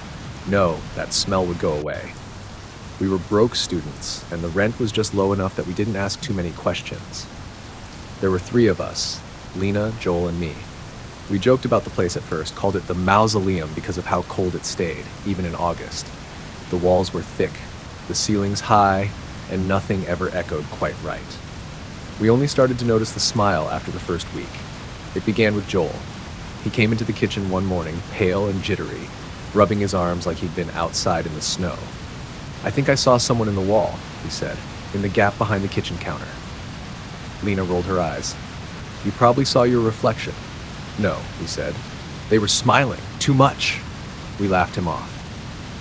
No, that smell would go away. We were broke students, and the rent was just low enough that we didn't ask too many questions. There were 3 of us, Lena, Joel, and me. We joked about the place at first, called it the mausoleum because of how cold it stayed, even in August. The walls were thick, the ceilings high, and nothing ever echoed quite right. We only started to notice the smile after the first week. It began with Joel. He came into the kitchen one morning, pale and jittery, rubbing his arms like he'd been outside in the snow. "I think I saw someone in the wall," he said, "in the gap behind the kitchen counter." Lena rolled her eyes. "You probably saw your reflection." "No," he said. "They were smiling. Too much." We laughed him off.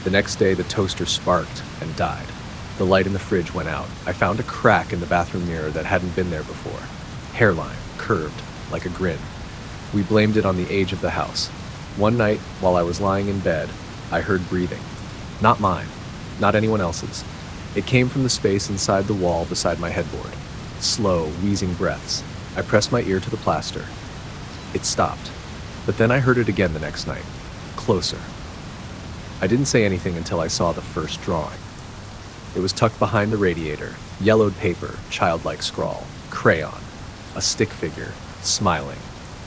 The next day, the toaster sparked and died. The light in the fridge went out. I found a crack in the bathroom mirror that hadn't been there before. Hairline, curved, like a grin. We blamed it on the age of the house. One night, while I was lying in bed, I heard breathing. Not mine. Not anyone else's. It came from the space inside the wall beside my headboard. Slow, wheezing breaths. I pressed my ear to the plaster. It stopped. But then I heard it again the next night. Closer. I didn't say anything until I saw the first drawing. It was tucked behind the radiator. Yellowed paper, childlike scrawl. Crayon. A stick figure, smiling.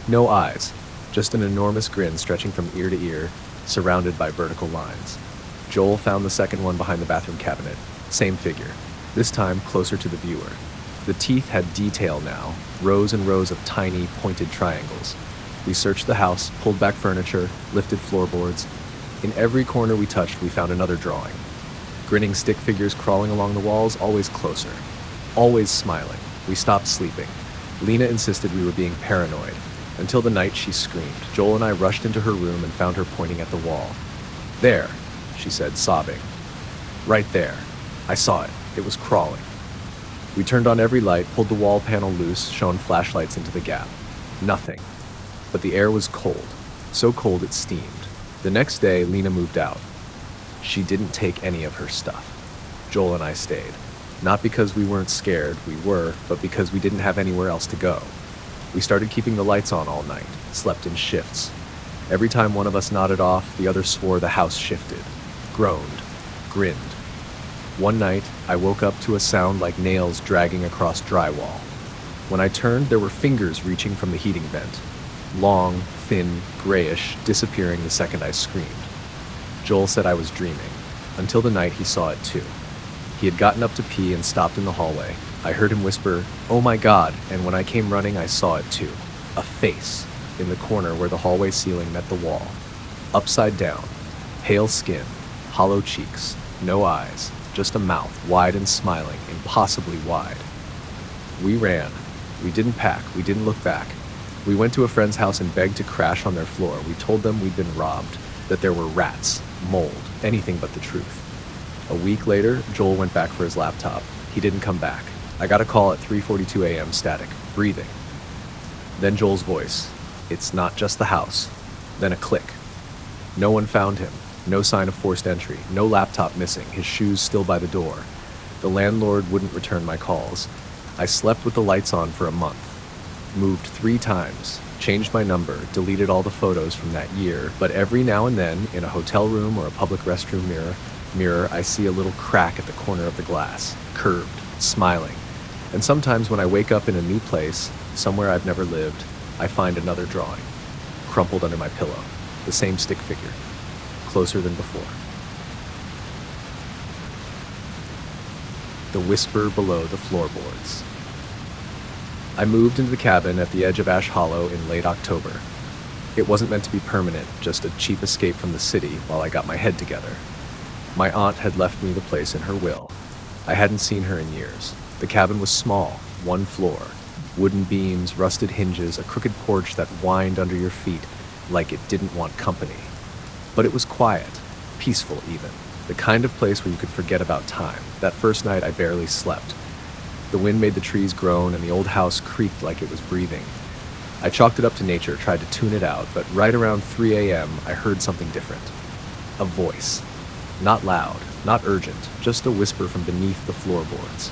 No eyes, just an enormous grin stretching from ear to ear, surrounded by vertical lines. Joel found the second one behind the bathroom cabinet. Same figure, this time closer to the viewer. The teeth had detail now, rows and rows of tiny, pointed triangles. We searched the house, pulled back furniture, lifted floorboards. In every corner we touched, we found another drawing. Grinning stick figures crawling along the walls, always closer. Always smiling. We stopped sleeping. Lena insisted we were being paranoid. Until the night she screamed. Joel and I rushed into her room and found her pointing at the wall. "There," she said, sobbing. "Right there. I saw it. It was crawling." We turned on every light, pulled the wall panel loose, shone flashlights into the gap. Nothing. But the air was cold. So cold it steamed. The next day, Lena moved out. She didn't take any of her stuff. Joel and I stayed. Not because we weren't scared, we were, but because we didn't have anywhere else to go. We started keeping the lights on all night, slept in shifts. Every time one of us nodded off, the other swore the house shifted, groaned, grinned. One night, I woke up to a sound like nails dragging across drywall. When I turned, there were fingers reaching from the heating vent. Long, thin, grayish, disappearing the second I screamed. Joel said I was dreaming, until the night he saw it too. He had gotten up to pee and stopped in the hallway. I heard him whisper, "Oh my God," and when I came running, I saw it too. A face, in the corner where the hallway ceiling met the wall. Upside down, pale skin, hollow cheeks, no eyes, just a mouth, wide and smiling, impossibly wide. We ran. We didn't pack, we didn't look back. We went to a friend's house and begged to crash on their floor. We told them we'd been robbed, that there were rats, mold, anything but the truth. A week later, Joel went back for his laptop. He didn't come back. I got a call at 3:42 a.m. static, breathing. Then Joel's voice. "It's not just the house." Then a click. No one found him. No sign of forced entry. No laptop missing. His shoes still by the door. The landlord wouldn't return my calls. I slept with the lights on for a month. Moved 3 times. Changed my number. Deleted all the photos from that year. But every now and then, in a hotel room or a public restroom mirror, I see a little crack at the corner of the glass. Curved. Smiling. And sometimes when I wake up in a new place, somewhere I've never lived, I find another drawing. Crumpled under my pillow. The same stick figure. Closer than before. The whisper below the floorboards. I moved into the cabin at the edge of Ash Hollow in late October. It wasn't meant to be permanent, just a cheap escape from the city while I got my head together. My aunt had left me the place in her will. I hadn't seen her in years. The cabin was small, 1 floor. Wooden beams, rusted hinges, a crooked porch that whined under your feet like it didn't want company. But it was quiet, peaceful even, the kind of place where you could forget about time. That first night I barely slept. The wind made the trees groan and the old house creaked like it was breathing. I chalked it up to nature, tried to tune it out, but right around 3 a.m. I heard something different. A voice. Not loud, not urgent, just a whisper from beneath the floorboards.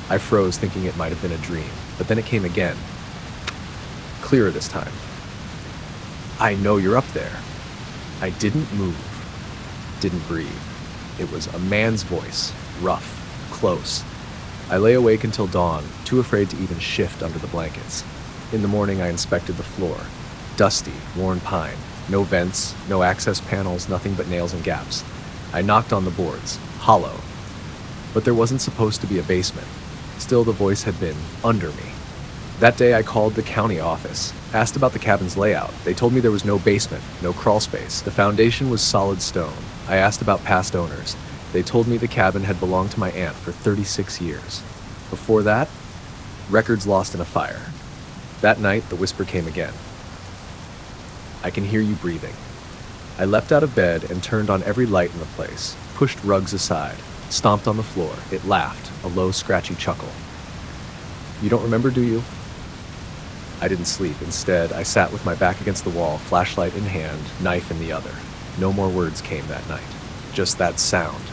I froze, thinking it might have been a dream, but then it came again. Clearer this time. "I know you're up there." I didn't move, didn't breathe. It was a man's voice, rough, close. I lay awake until dawn, too afraid to even shift under the blankets. In the morning, I inspected the floor. Dusty, worn pine. No vents, no access panels, nothing but nails and gaps. I knocked on the boards, hollow. But there wasn't supposed to be a basement. Still, the voice had been under me. That day, I called the county office, asked about the cabin's layout. They told me there was no basement, no crawl space. The foundation was solid stone. I asked about past owners. They told me the cabin had belonged to my aunt for 36 years. Before that, records lost in a fire. That night, the whisper came again. "I can hear you breathing." I leapt out of bed and turned on every light in the place, pushed rugs aside, stomped on the floor. It laughed, a low, scratchy chuckle. "You don't remember, do you?" I didn't sleep. Instead, I sat with my back against the wall, flashlight in hand, knife in the other. No more words came that night. Just that sound,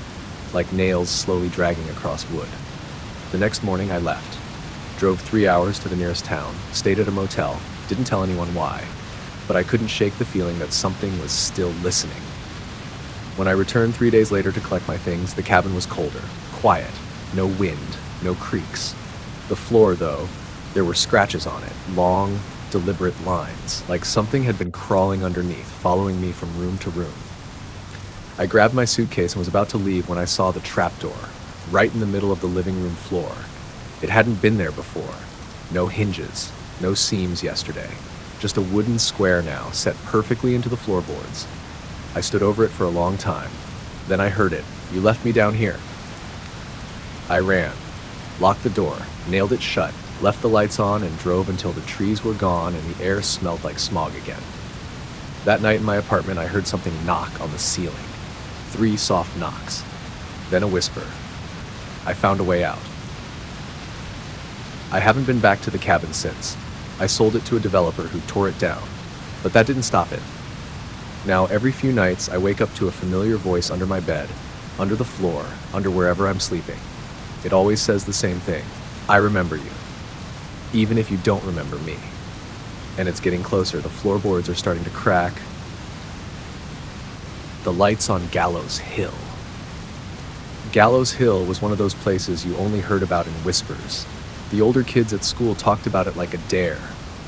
like nails slowly dragging across wood. The next morning, I left. Drove 3 hours to the nearest town, stayed at a motel, didn't tell anyone why, but I couldn't shake the feeling that something was still listening. When I returned 3 days later to collect my things, the cabin was colder, quiet, no wind, no creaks. The floor, though, there were scratches on it, long, deliberate lines, like something had been crawling underneath, following me from room to room. I grabbed my suitcase and was about to leave when I saw the trapdoor, right in the middle of the living room floor. It hadn't been there before. No hinges, no seams yesterday. Just a wooden square now, set perfectly into the floorboards. I stood over it for a long time. Then I heard it. "You left me down here." I ran, locked the door, nailed it shut, left the lights on, and drove until the trees were gone and the air smelled like smog again. That night in my apartment, I heard something knock on the ceiling. 3 soft knocks. Then a whisper. I found a way out. I haven't been back to the cabin since. I sold it to a developer who tore it down, but that didn't stop it. Now, every few nights, I wake up to a familiar voice under my bed, under the floor, under wherever I'm sleeping. It always says the same thing: I remember you, even if you don't remember me. And it's getting closer. The floorboards are starting to crack. The lights on Gallows Hill. Gallows Hill was one of those places you only heard about in whispers. The older kids at school talked about it like a dare,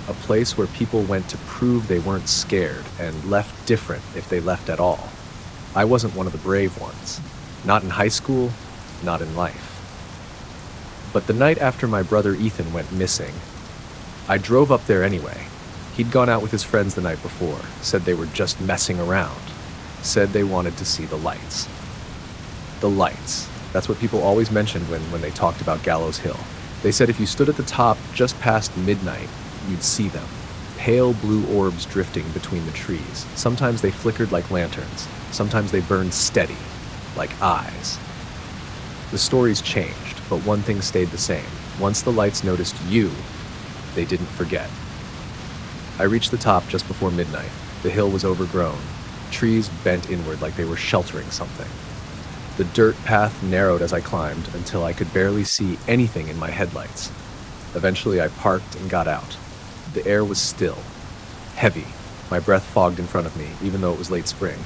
a place where people went to prove they weren't scared and left different if they left at all. I wasn't one of the brave ones. Not in high school, not in life. But the night after my brother Ethan went missing, I drove up there anyway. He'd gone out with his friends the night before, said they were just messing around, said they wanted to see the lights. The lights. That's what people always mentioned when they talked about Gallows Hill. They said if you stood at the top just past midnight, you'd see them. Pale blue orbs drifting between the trees. Sometimes they flickered like lanterns. Sometimes they burned steady, like eyes. The stories changed, but one thing stayed the same. Once the lights noticed you, they didn't forget. I reached the top just before midnight. The hill was overgrown. Trees bent inward like they were sheltering something. The dirt path narrowed as I climbed until I could barely see anything in my headlights. Eventually I parked and got out. The air was still, heavy. My breath fogged in front of me, even though it was late spring.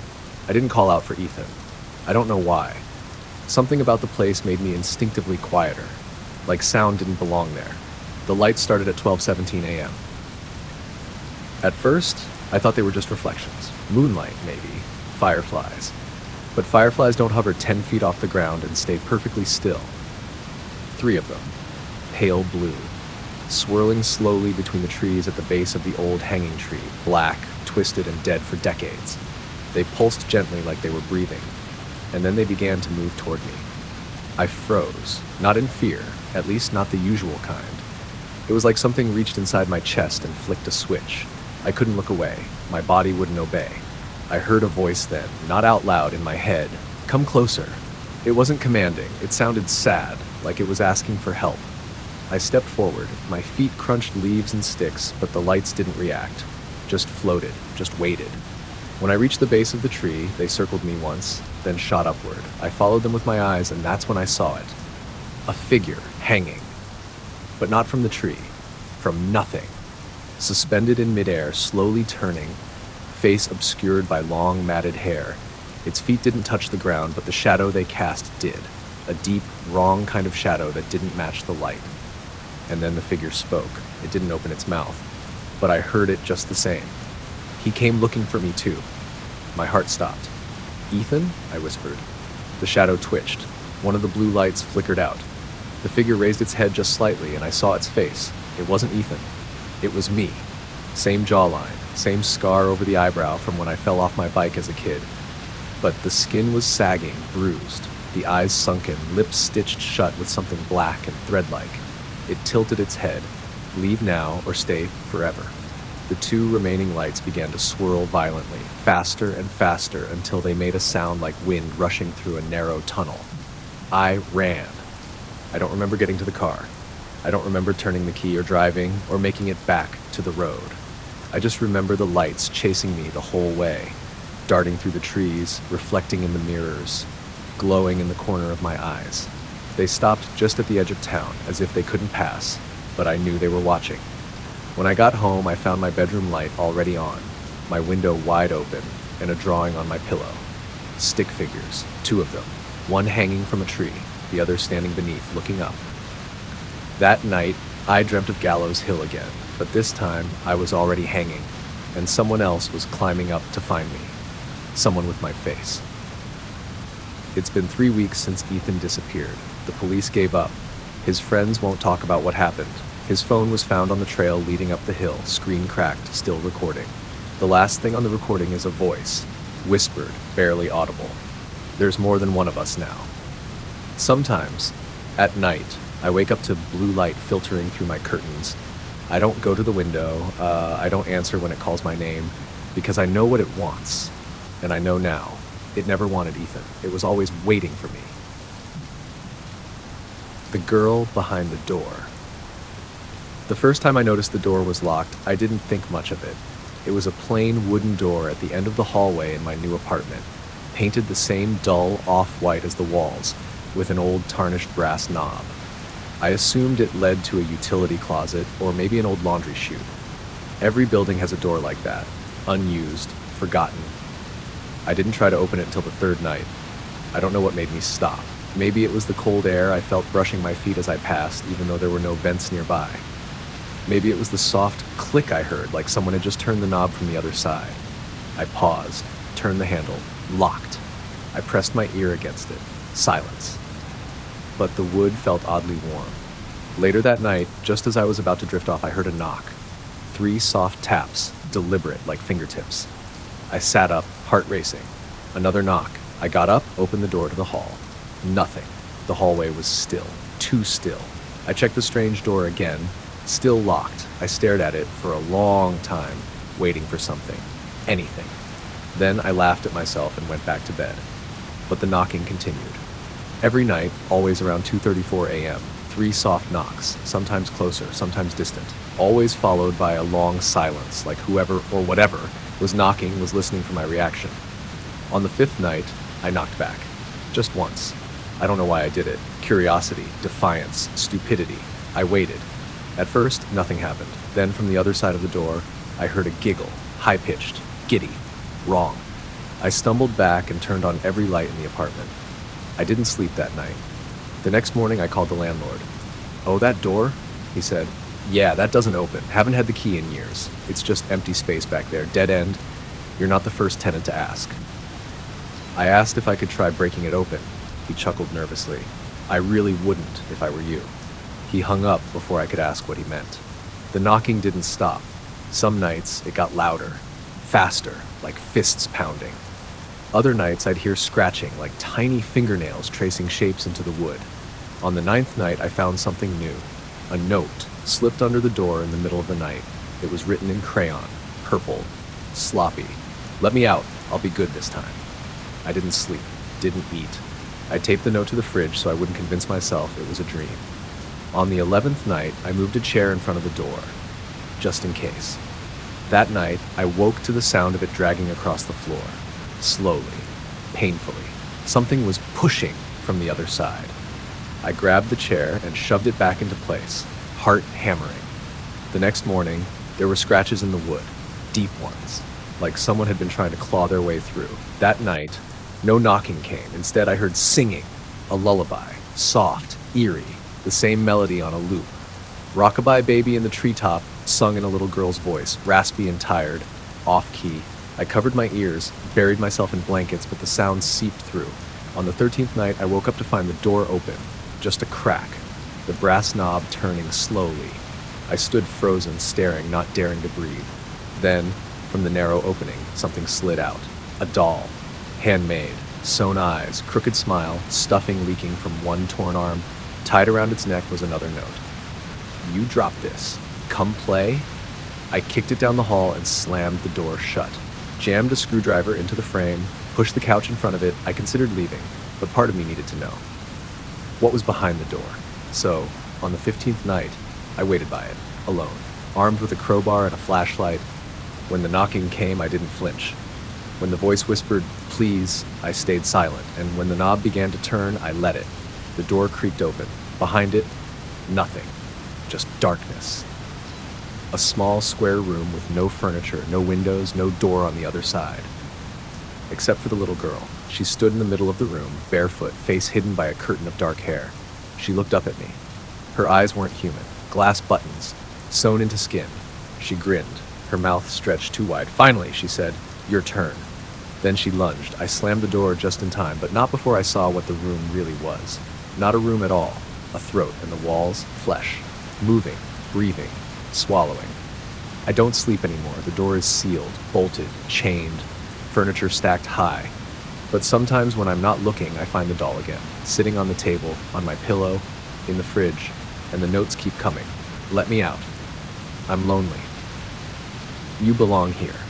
I didn't call out for Ethan. I don't know why. Something about the place made me instinctively quieter, like sound didn't belong there. The lights started at 12:17 a.m. At first, I thought they were just reflections. Moonlight, maybe. Fireflies. But fireflies don't hover 10 feet off the ground and stay perfectly still. 3 of them, pale blue, swirling slowly between the trees at the base of the old hanging tree, black, twisted, and dead for decades. They pulsed gently like they were breathing, and then they began to move toward me. I froze, not in fear, at least not the usual kind. It was like something reached inside my chest and flicked a switch. I couldn't look away. My body wouldn't obey. I heard a voice then, not out loud, in my head. Come closer. It wasn't commanding. It sounded sad, like it was asking for help. I stepped forward. My feet crunched leaves and sticks, but the lights didn't react. Just floated, just waited. When I reached the base of the tree, they circled me once, then shot upward. I followed them with my eyes, and that's when I saw it. A figure, hanging. But not from the tree. From nothing. Suspended in midair, slowly turning, face obscured by long, matted hair. Its feet didn't touch the ground, but the shadow they cast did. A deep, wrong kind of shadow that didn't match the light. And then the figure spoke. It didn't open its mouth, but I heard it just the same. He came looking for me too. My heart stopped. Ethan? I whispered. The shadow twitched. One of the blue lights flickered out. The figure raised its head just slightly, and I saw its face. It wasn't Ethan. It was me. Same jawline, same scar over the eyebrow from when I fell off my bike as a kid. But the skin was sagging, bruised, the eyes sunken, lips stitched shut with something black and thread-like. It tilted its head. Leave now or stay forever. The 2 remaining lights began to swirl violently, faster and faster, until they made a sound like wind rushing through a narrow tunnel. I ran. I don't remember getting to the car. I don't remember turning the key or driving or making it back to the road. I just remember the lights chasing me the whole way, darting through the trees, reflecting in the mirrors, glowing in the corner of my eyes. They stopped just at the edge of town, as if they couldn't pass, but I knew they were watching. When I got home, I found my bedroom light already on, my window wide open, and a drawing on my pillow. Stick figures, 2 of them, one hanging from a tree, the other standing beneath, looking up. That night, I dreamt of Gallows Hill again, but this time I was already hanging, and someone else was climbing up to find me. Someone with my face. It's been 3 weeks since Ethan disappeared. The police gave up. His friends won't talk about what happened. His phone was found on the trail leading up the hill, screen cracked, still recording. The last thing on the recording is a voice, whispered, barely audible. There's more than one of us now. Sometimes, at night, I wake up to blue light filtering through my curtains. I don't go to the window. I don't answer when it calls my name, because I know what it wants. And I know now. It never wanted Ethan. It was always waiting for me. The girl behind the door. The first time I noticed the door was locked, I didn't think much of it. It was a plain wooden door at the end of the hallway in my new apartment, painted the same dull off-white as the walls, with an old tarnished brass knob. I assumed it led to a utility closet or maybe an old laundry chute. Every building has a door like that, unused, forgotten. I didn't try to open it until the third night. I don't know what made me stop. Maybe it was the cold air I felt brushing my feet as I passed, even though there were no vents nearby. Maybe it was the soft click I heard, like someone had just turned the knob from the other side. I paused, turned the handle, locked. I pressed my ear against it. Silence. But the wood felt oddly warm. Later that night, just as I was about to drift off, I heard a knock. 3 soft taps, deliberate like fingertips. I sat up, heart racing. Another knock. I got up, opened the door to the hall. Nothing. The hallway was still. Too still. I checked the strange door again. Still locked. I stared at it for a long time, waiting for something. Anything. Then I laughed at myself and went back to bed. But the knocking continued. Every night, always around 2:34 a.m., 3 soft knocks, sometimes closer, sometimes distant, always followed by a long silence, like whoever or whatever was knocking was listening for my reaction. On the 5th night, I knocked back. Just once. I don't know why I did it. Curiosity, defiance, stupidity. I waited. At first, nothing happened. Then from the other side of the door, I heard a giggle, high-pitched, giddy, wrong. I stumbled back and turned on every light in the apartment. I didn't sleep that night. The next morning, I called the landlord. "Oh, that door?" he said. "Yeah, that doesn't open. Haven't had the key in years. It's just empty space back there, dead end. You're not the first tenant to ask." I asked if I could try breaking it open. He chuckled nervously. "I really wouldn't if I were you." He hung up before I could ask what he meant. The knocking didn't stop. Some nights, it got louder, faster, like fists pounding. Other nights, I'd hear scratching, like tiny fingernails tracing shapes into the wood. On the 9th night, I found something new. A note slipped under the door in the middle of the night. It was written in crayon, purple, sloppy. "Let me out. I'll be good this time." I didn't sleep, didn't eat. I taped the note to the fridge so I wouldn't convince myself it was a dream. On the 11th night, I moved a chair in front of the door, just in case. That night, I woke to the sound of it dragging across the floor. Slowly, painfully. Something was pushing from the other side. I grabbed the chair and shoved it back into place, heart hammering. The next morning, there were scratches in the wood, deep ones, like someone had been trying to claw their way through. That night, no knocking came. Instead, I heard singing, a lullaby, soft, eerie, the same melody on a loop. "Rockabye Baby in the Treetop," sung in a little girl's voice, raspy and tired, off-key. I covered my ears, buried myself in blankets, but the sound seeped through. On the 13th night, I woke up to find the door open, just a crack, the brass knob turning slowly. I stood frozen, staring, not daring to breathe. Then, from the narrow opening, something slid out. A doll, handmade, sewn eyes, crooked smile, stuffing leaking from one torn arm. Tied around its neck was another note. "You dropped this. Come play?" I kicked it down the hall and slammed the door shut. Jammed a screwdriver into the frame, pushed the couch in front of it. I considered leaving, but part of me needed to know what was behind the door. So, on the 15th night, I waited by it, alone, armed with a crowbar and a flashlight. When the knocking came, I didn't flinch. When the voice whispered, "Please," I stayed silent, and when the knob began to turn, I let it. The door creaked open. Behind it, nothing, just darkness. A small square room with no furniture, no windows, no door on the other side. Except for the little girl. She stood in the middle of the room, barefoot, face hidden by a curtain of dark hair. She looked up at me. Her eyes weren't human. Glass buttons, sewn into skin. She grinned, her mouth stretched too wide. "Finally," she said, "your turn." Then she lunged. I slammed the door just in time, but not before I saw what the room really was. Not a room at all. A throat, and the walls, flesh. Moving, breathing, swallowing. I don't sleep anymore. The door is sealed, bolted, chained, furniture stacked high. But sometimes when I'm not looking, I find the doll again, sitting on the table, on my pillow, in the fridge, and the notes keep coming. "Let me out. I'm lonely. You belong here."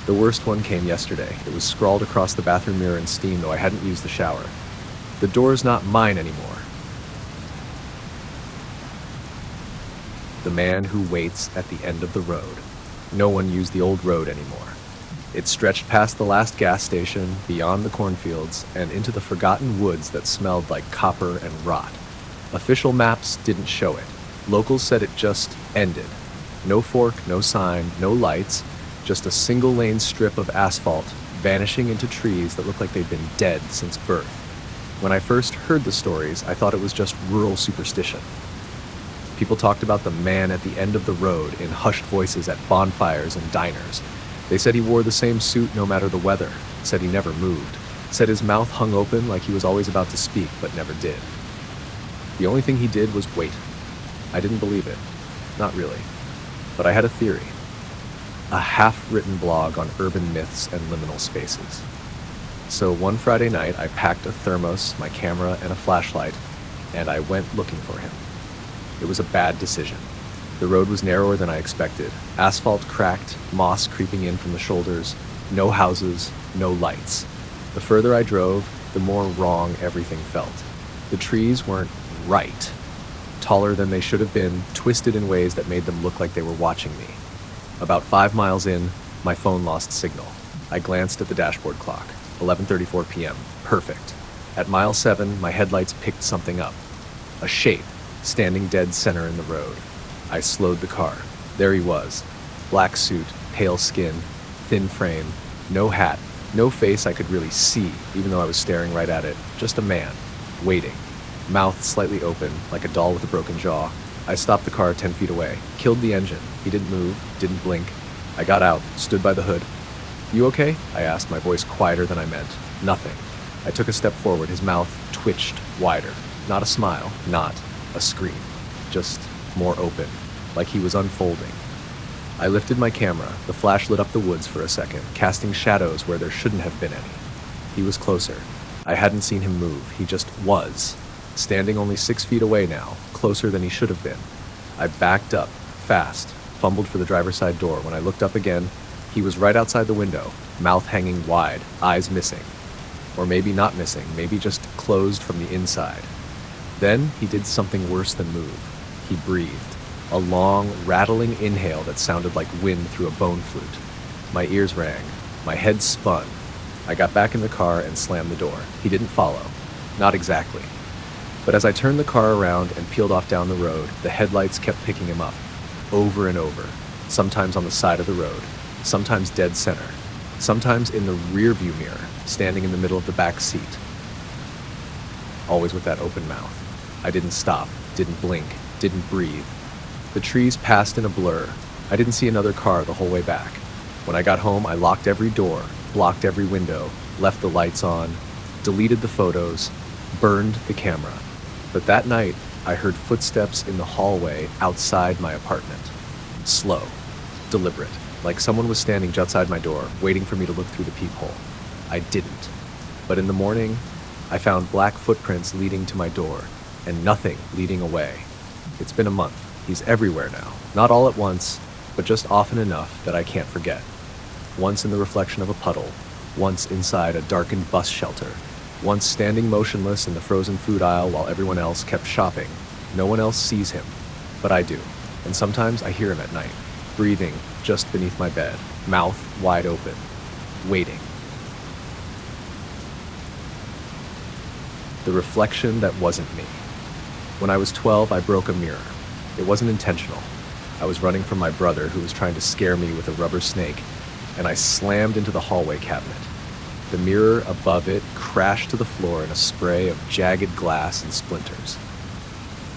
The worst one came yesterday. It was scrawled across the bathroom mirror in steam, though I hadn't used the shower. "The door's not mine anymore. The man who waits at the end of the road." No one used the old road anymore. It stretched past the last gas station, beyond the cornfields, and into the forgotten woods that smelled like copper and rot. Official maps didn't show it. Locals said it just ended. No fork, no sign, no lights, just a single-lane strip of asphalt vanishing into trees that looked like they'd been dead since birth. When I first heard the stories, I thought it was just rural superstition. People talked about the man at the end of the road in hushed voices at bonfires and diners. They said he wore the same suit no matter the weather, said he never moved, said his mouth hung open like he was always about to speak but never did. The only thing he did was wait. I didn't believe it. Not really. But I had a theory. A half-written blog on urban myths and liminal spaces. So one Friday night, I packed a thermos, my camera, and a flashlight, and I went looking for him. It was a bad decision. The road was narrower than I expected. Asphalt cracked, moss creeping in from the shoulders, no houses, no lights. The further I drove, the more wrong everything felt. The trees weren't right. Taller than they should have been, twisted in ways that made them look like they were watching me. About 5 miles in, my phone lost signal. I glanced at the dashboard clock. 11:34 p.m. Perfect. At mile 7, my headlights picked something up. A shape, standing dead center in the road. I slowed the car. There he was. Black suit, pale skin, thin frame, no hat, no face I could really see, even though I was staring right at it. Just a man, waiting. Mouth slightly open, like a doll with a broken jaw. I stopped the car 10 feet away, killed the engine. He didn't move, didn't blink. I got out, stood by the hood. "You okay?" I asked, my voice quieter than I meant. Nothing. I took a step forward, his mouth twitched wider. Not a smile, not a scream. Just more open, like he was unfolding. I lifted my camera. The flash lit up the woods for a second, casting shadows where there shouldn't have been any. He was closer. I hadn't seen him move. He just was. Standing only 6 feet away now, closer than he should have been. I backed up, fast, fumbled for the driver's side door. When I looked up again, he was right outside the window, mouth hanging wide, eyes missing. Or maybe not missing, maybe just closed from the inside. Then he did something worse than move. He breathed. A long, rattling inhale that sounded like wind through a bone flute. My ears rang. My head spun. I got back in the car and slammed the door. He didn't follow. Not exactly. But as I turned the car around and peeled off down the road, the headlights kept picking him up. Over and over. Sometimes on the side of the road. Sometimes dead center. Sometimes in the rear view mirror, standing in the middle of the back seat. Always with that open mouth. I didn't stop, didn't blink, didn't breathe. The trees passed in a blur. I didn't see another car the whole way back. When I got home, I locked every door, blocked every window, left the lights on, deleted the photos, burned the camera. But that night, I heard footsteps in the hallway outside my apartment. Slow, deliberate, like someone was standing just outside my door, waiting for me to look through the peephole. I didn't. But in the morning, I found black footprints leading to my door, and nothing leading away. It's been a month. He's everywhere now. Not all at once, but just often enough that I can't forget. Once in the reflection of a puddle, once inside a darkened bus shelter, once standing motionless in the frozen food aisle while everyone else kept shopping. No one else sees him, but I do. And sometimes I hear him at night, breathing just beneath my bed, mouth wide open, waiting. The reflection that wasn't me. When I was 12, I broke a mirror. It wasn't intentional. I was running from my brother who was trying to scare me with a rubber snake, and I slammed into the hallway cabinet. The mirror above it crashed to the floor in a spray of jagged glass and splinters.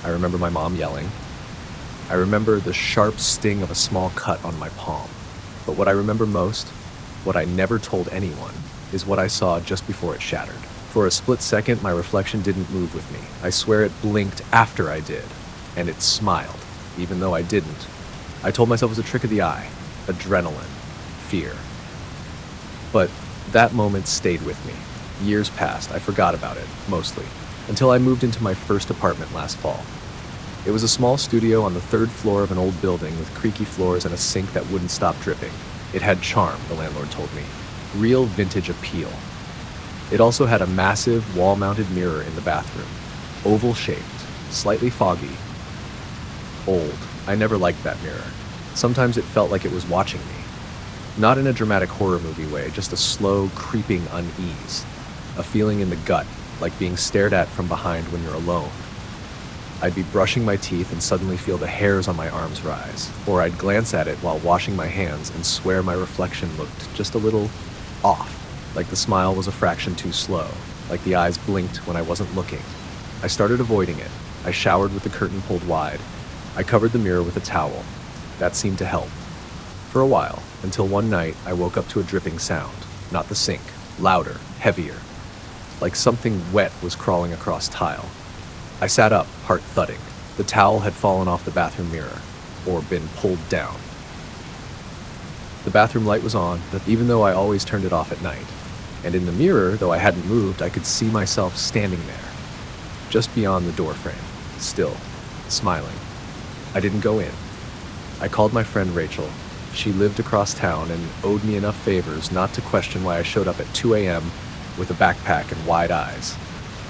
I remember my mom yelling. I remember the sharp sting of a small cut on my palm. But what I remember most, what I never told anyone, is what I saw just before it shattered. For a split second, my reflection didn't move with me. I swear it blinked after I did, and it smiled, even though I didn't. I told myself it was a trick of the eye, adrenaline, fear. But that moment stayed with me. Years passed, I forgot about it, mostly, until I moved into my first apartment last fall. It was a small studio on the 3rd floor of an old building with creaky floors and a sink that wouldn't stop dripping. It had charm, the landlord told me. Real vintage appeal. It also had a massive wall-mounted mirror in the bathroom, oval-shaped, slightly foggy. Old. I never liked that mirror. Sometimes it felt like it was watching me. Not in a dramatic horror movie way, just a slow, creeping unease. A feeling in the gut, like being stared at from behind when you're alone. I'd be brushing my teeth and suddenly feel the hairs on my arms rise, or I'd glance at it while washing my hands and swear my reflection looked just a little off, like the smile was a fraction too slow, like the eyes blinked when I wasn't looking. I started avoiding it. I showered with the curtain pulled wide. I covered the mirror with a towel. That seemed to help. For a while, until one night I woke up to a dripping sound, not the sink, louder, heavier, like something wet was crawling across tile. I sat up, heart thudding. The towel had fallen off the bathroom mirror, or been pulled down. The bathroom light was on, even though I always turned it off at night. And in the mirror, though I hadn't moved, I could see myself standing there, just beyond the door frame, still, smiling. I didn't go in. I called my friend Rachel. She lived across town and owed me enough favors not to question why I showed up at 2 a.m. with a backpack and wide eyes.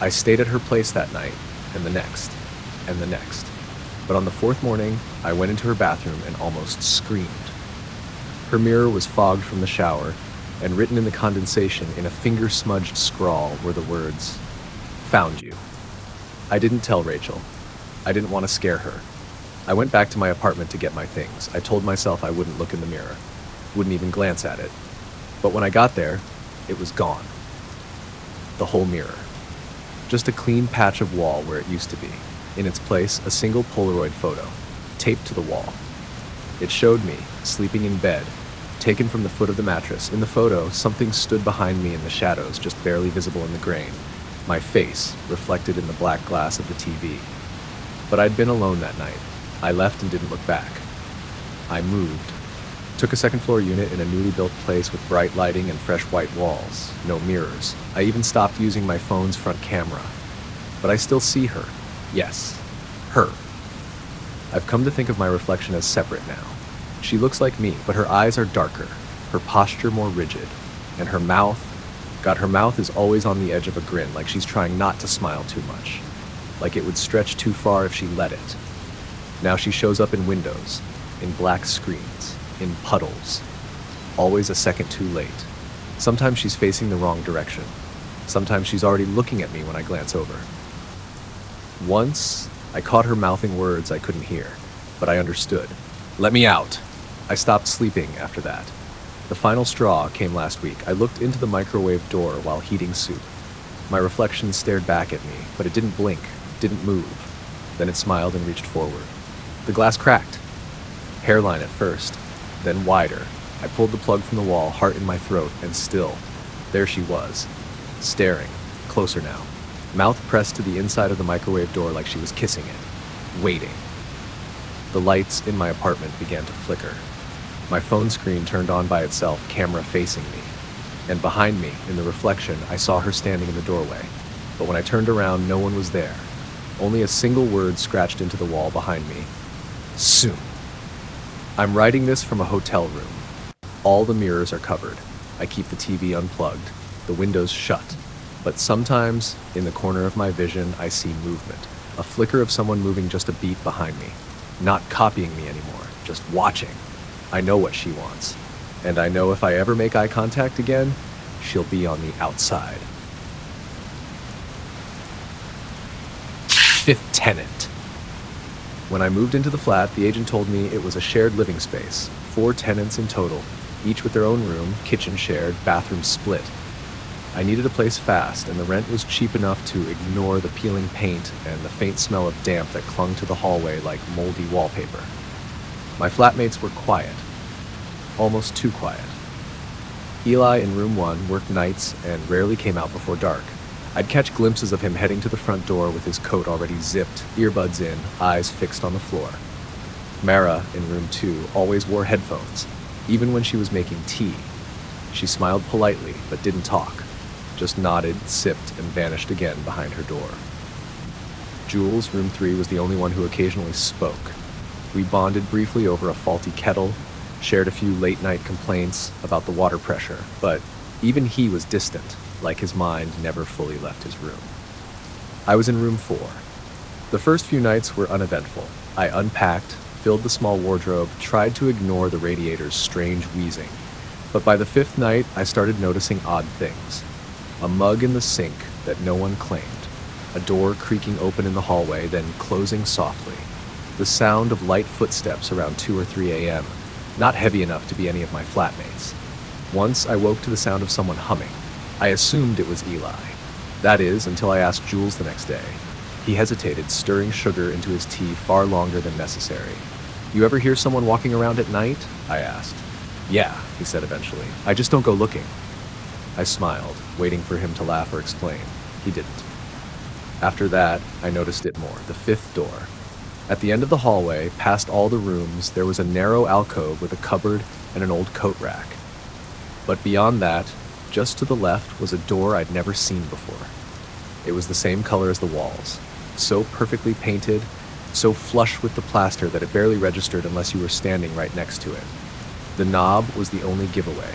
I stayed at her place that night, and the next, and the next. But on the fourth morning, I went into her bathroom and almost screamed. Her mirror was fogged from the shower, and written in the condensation in a finger-smudged scrawl were the words, "Found you." I didn't tell Rachel. I didn't want to scare her. I went back to my apartment to get my things. I told myself I wouldn't look in the mirror, wouldn't even glance at it. But when I got there, it was gone. The whole mirror. Just a clean patch of wall where it used to be. In its place, a single Polaroid photo, taped to the wall. It showed me, sleeping in bed, taken from the foot of the mattress. In the photo, something stood behind me in the shadows, just barely visible in the grain. My face, reflected in the black glass of the TV. But I'd been alone that night. I left and didn't look back. I moved. Took a second-floor unit in a newly built place with bright lighting and fresh white walls, no mirrors. I even stopped using my phone's front camera. But I still see her. Yes, her. I've come to think of my reflection as separate now. She looks like me, but her eyes are darker, her posture more rigid, and her mouth, God, her mouth is always on the edge of a grin, like she's trying not to smile too much, like it would stretch too far if she let it. Now she shows up in windows, in black screens, in puddles, always a second too late. Sometimes she's facing the wrong direction. Sometimes she's already looking at me when I glance over. Once, I caught her mouthing words I couldn't hear, but I understood. "Let me out." I stopped sleeping after that. The final straw came last week. I looked into the microwave door while heating soup. My reflection stared back at me, but it didn't blink, didn't move. Then it smiled and reached forward. The glass cracked. Hairline at first, then wider. I pulled the plug from the wall, heart in my throat, and still, there she was, staring, closer now. Mouth pressed to the inside of the microwave door like she was kissing it, waiting. The lights in my apartment began to flicker. My phone screen turned on by itself, camera facing me. And behind me, in the reflection, I saw her standing in the doorway. But when I turned around, no one was there. Only a single word scratched into the wall behind me. Soon. I'm writing this from a hotel room. All the mirrors are covered. I keep the TV unplugged, the windows shut. But sometimes, in the corner of my vision, I see movement. A flicker of someone moving just a beat behind me. Not copying me anymore, just watching. I know what she wants. And I know if I ever make eye contact again, she'll be on the outside. Fifth tenant. When I moved into the flat, the agent told me it was a shared living space. 4 tenants in total, each with their own room, kitchen shared, bathroom split. I needed a place fast, and the rent was cheap enough to ignore the peeling paint and the faint smell of damp that clung to the hallway like moldy wallpaper. My flatmates were quiet. Almost too quiet. Eli in room 1 worked nights and rarely came out before dark. I'd catch glimpses of him heading to the front door with his coat already zipped, earbuds in, eyes fixed on the floor. Mara, in room 2, always wore headphones, even when she was making tea. She smiled politely, but didn't talk, just nodded, sipped, and vanished again behind her door. Jules, room 3, was the only one who occasionally spoke. We bonded briefly over a faulty kettle, shared a few late-night complaints about the water pressure, but even he was distant, like his mind never fully left his room. I was in room 4. The first few nights were uneventful. I unpacked, filled the small wardrobe, tried to ignore the radiator's strange wheezing. But by the fifth night, I started noticing odd things. A mug in the sink that no one claimed. A door creaking open in the hallway, then closing softly. The sound of light footsteps around 2 or 3 a.m., not heavy enough to be any of my flatmates. Once I woke to the sound of someone humming. I assumed it was Eli. That is, until I asked Jules the next day. He hesitated, stirring sugar into his tea far longer than necessary. "You ever hear someone walking around at night?" I asked. "Yeah," he said eventually. "I just don't go looking." I smiled, waiting for him to laugh or explain. He didn't. After that, I noticed it more, the fifth door. At the end of the hallway, past all the rooms, there was a narrow alcove with a cupboard and an old coat rack. But beyond that, just to the left, was a door I'd never seen before. It was the same color as the walls, so perfectly painted, so flush with the plaster that it barely registered unless you were standing right next to it. The knob was the only giveaway,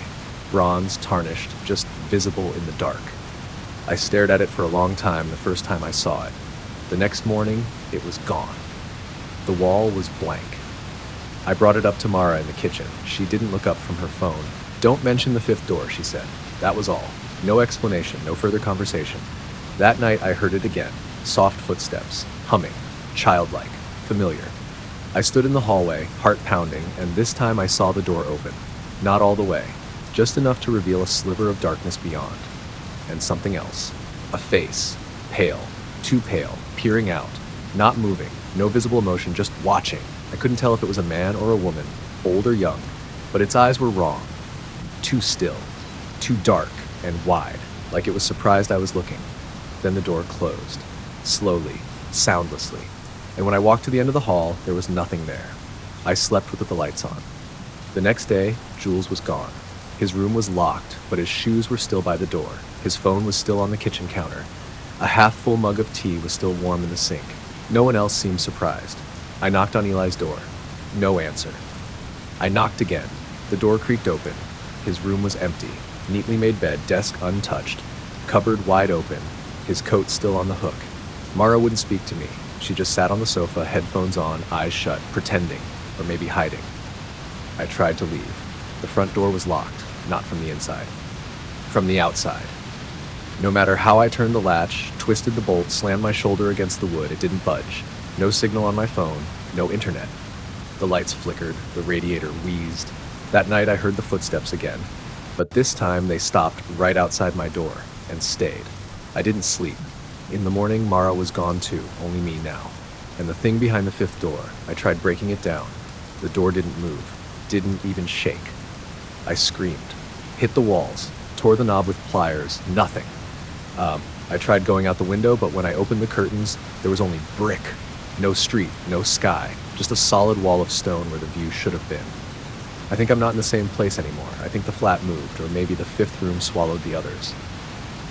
bronze, tarnished, just visible in the dark. I stared at it for a long time the first time I saw it. The next morning, it was gone. The wall was blank. I brought it up to Mara in the kitchen. She didn't look up from her phone. "Don't mention the fifth door," she said. That was all. No explanation, no further conversation. That night I heard it again. Soft footsteps, humming, childlike, familiar. I stood in the hallway, heart pounding, and this time I saw the door open. Not all the way, just enough to reveal a sliver of darkness beyond. And something else. A face, pale, too pale, peering out, not moving, no visible emotion, just watching. I couldn't tell if it was a man or a woman, old or young, but its eyes were wrong. Too still, too dark and wide, like it was surprised I was looking. Then the door closed, slowly, soundlessly, and when I walked to the end of the hall, there was nothing there. I slept with the lights on. The next day, Jules was gone. His room was locked, but his shoes were still by the door. His phone was still on the kitchen counter. A half-full mug of tea was still warm in the sink. No one else seemed surprised. I knocked on Eli's door. No answer. I knocked again. The door creaked open. His room was empty. Neatly made bed, desk untouched. Cupboard wide open. His coat still on the hook. Mara wouldn't speak to me. She just sat on the sofa, headphones on, eyes shut, pretending, or maybe hiding. I tried to leave. The front door was locked, not from the inside. From the outside. No matter how I turned the latch, twisted the bolt, slammed my shoulder against the wood, it didn't budge. No signal on my phone, no internet. The lights flickered, the radiator wheezed. That night I heard the footsteps again, but this time they stopped right outside my door and stayed. I didn't sleep. In the morning, Mara was gone too, only me now. And the thing behind the fifth door, I tried breaking it down. The door didn't move, didn't even shake. I screamed, hit the walls, tore the knob with pliers, nothing. I tried going out the window, but when I opened the curtains, there was only brick. No street, no sky, just a solid wall of stone where the view should have been. I think I'm not in the same place anymore. I think the flat moved, or maybe the fifth room swallowed the others.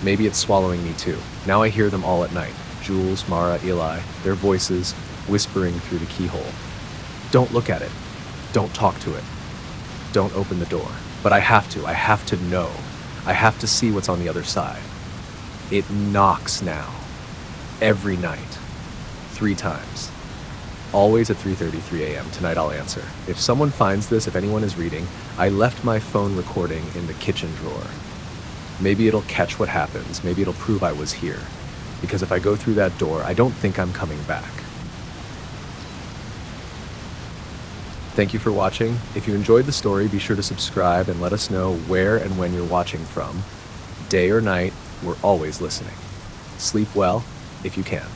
Maybe it's swallowing me too. Now I hear them all at night. Jules, Mara, Eli, their voices whispering through the keyhole. Don't look at it. Don't talk to it. Don't open the door. But I have to know. I have to see what's on the other side. It knocks now. Every night. 3 times. Always at 3:33 a.m. Tonight I'll answer. If someone finds this, if anyone is reading, I left my phone recording in the kitchen drawer. Maybe it'll catch what happens. Maybe it'll prove I was here. Because if I go through that door, I don't think I'm coming back. Thank you for watching. If you enjoyed the story, be sure to subscribe and let us know where and when you're watching from. Day or night, we're always listening. Sleep well, if you can.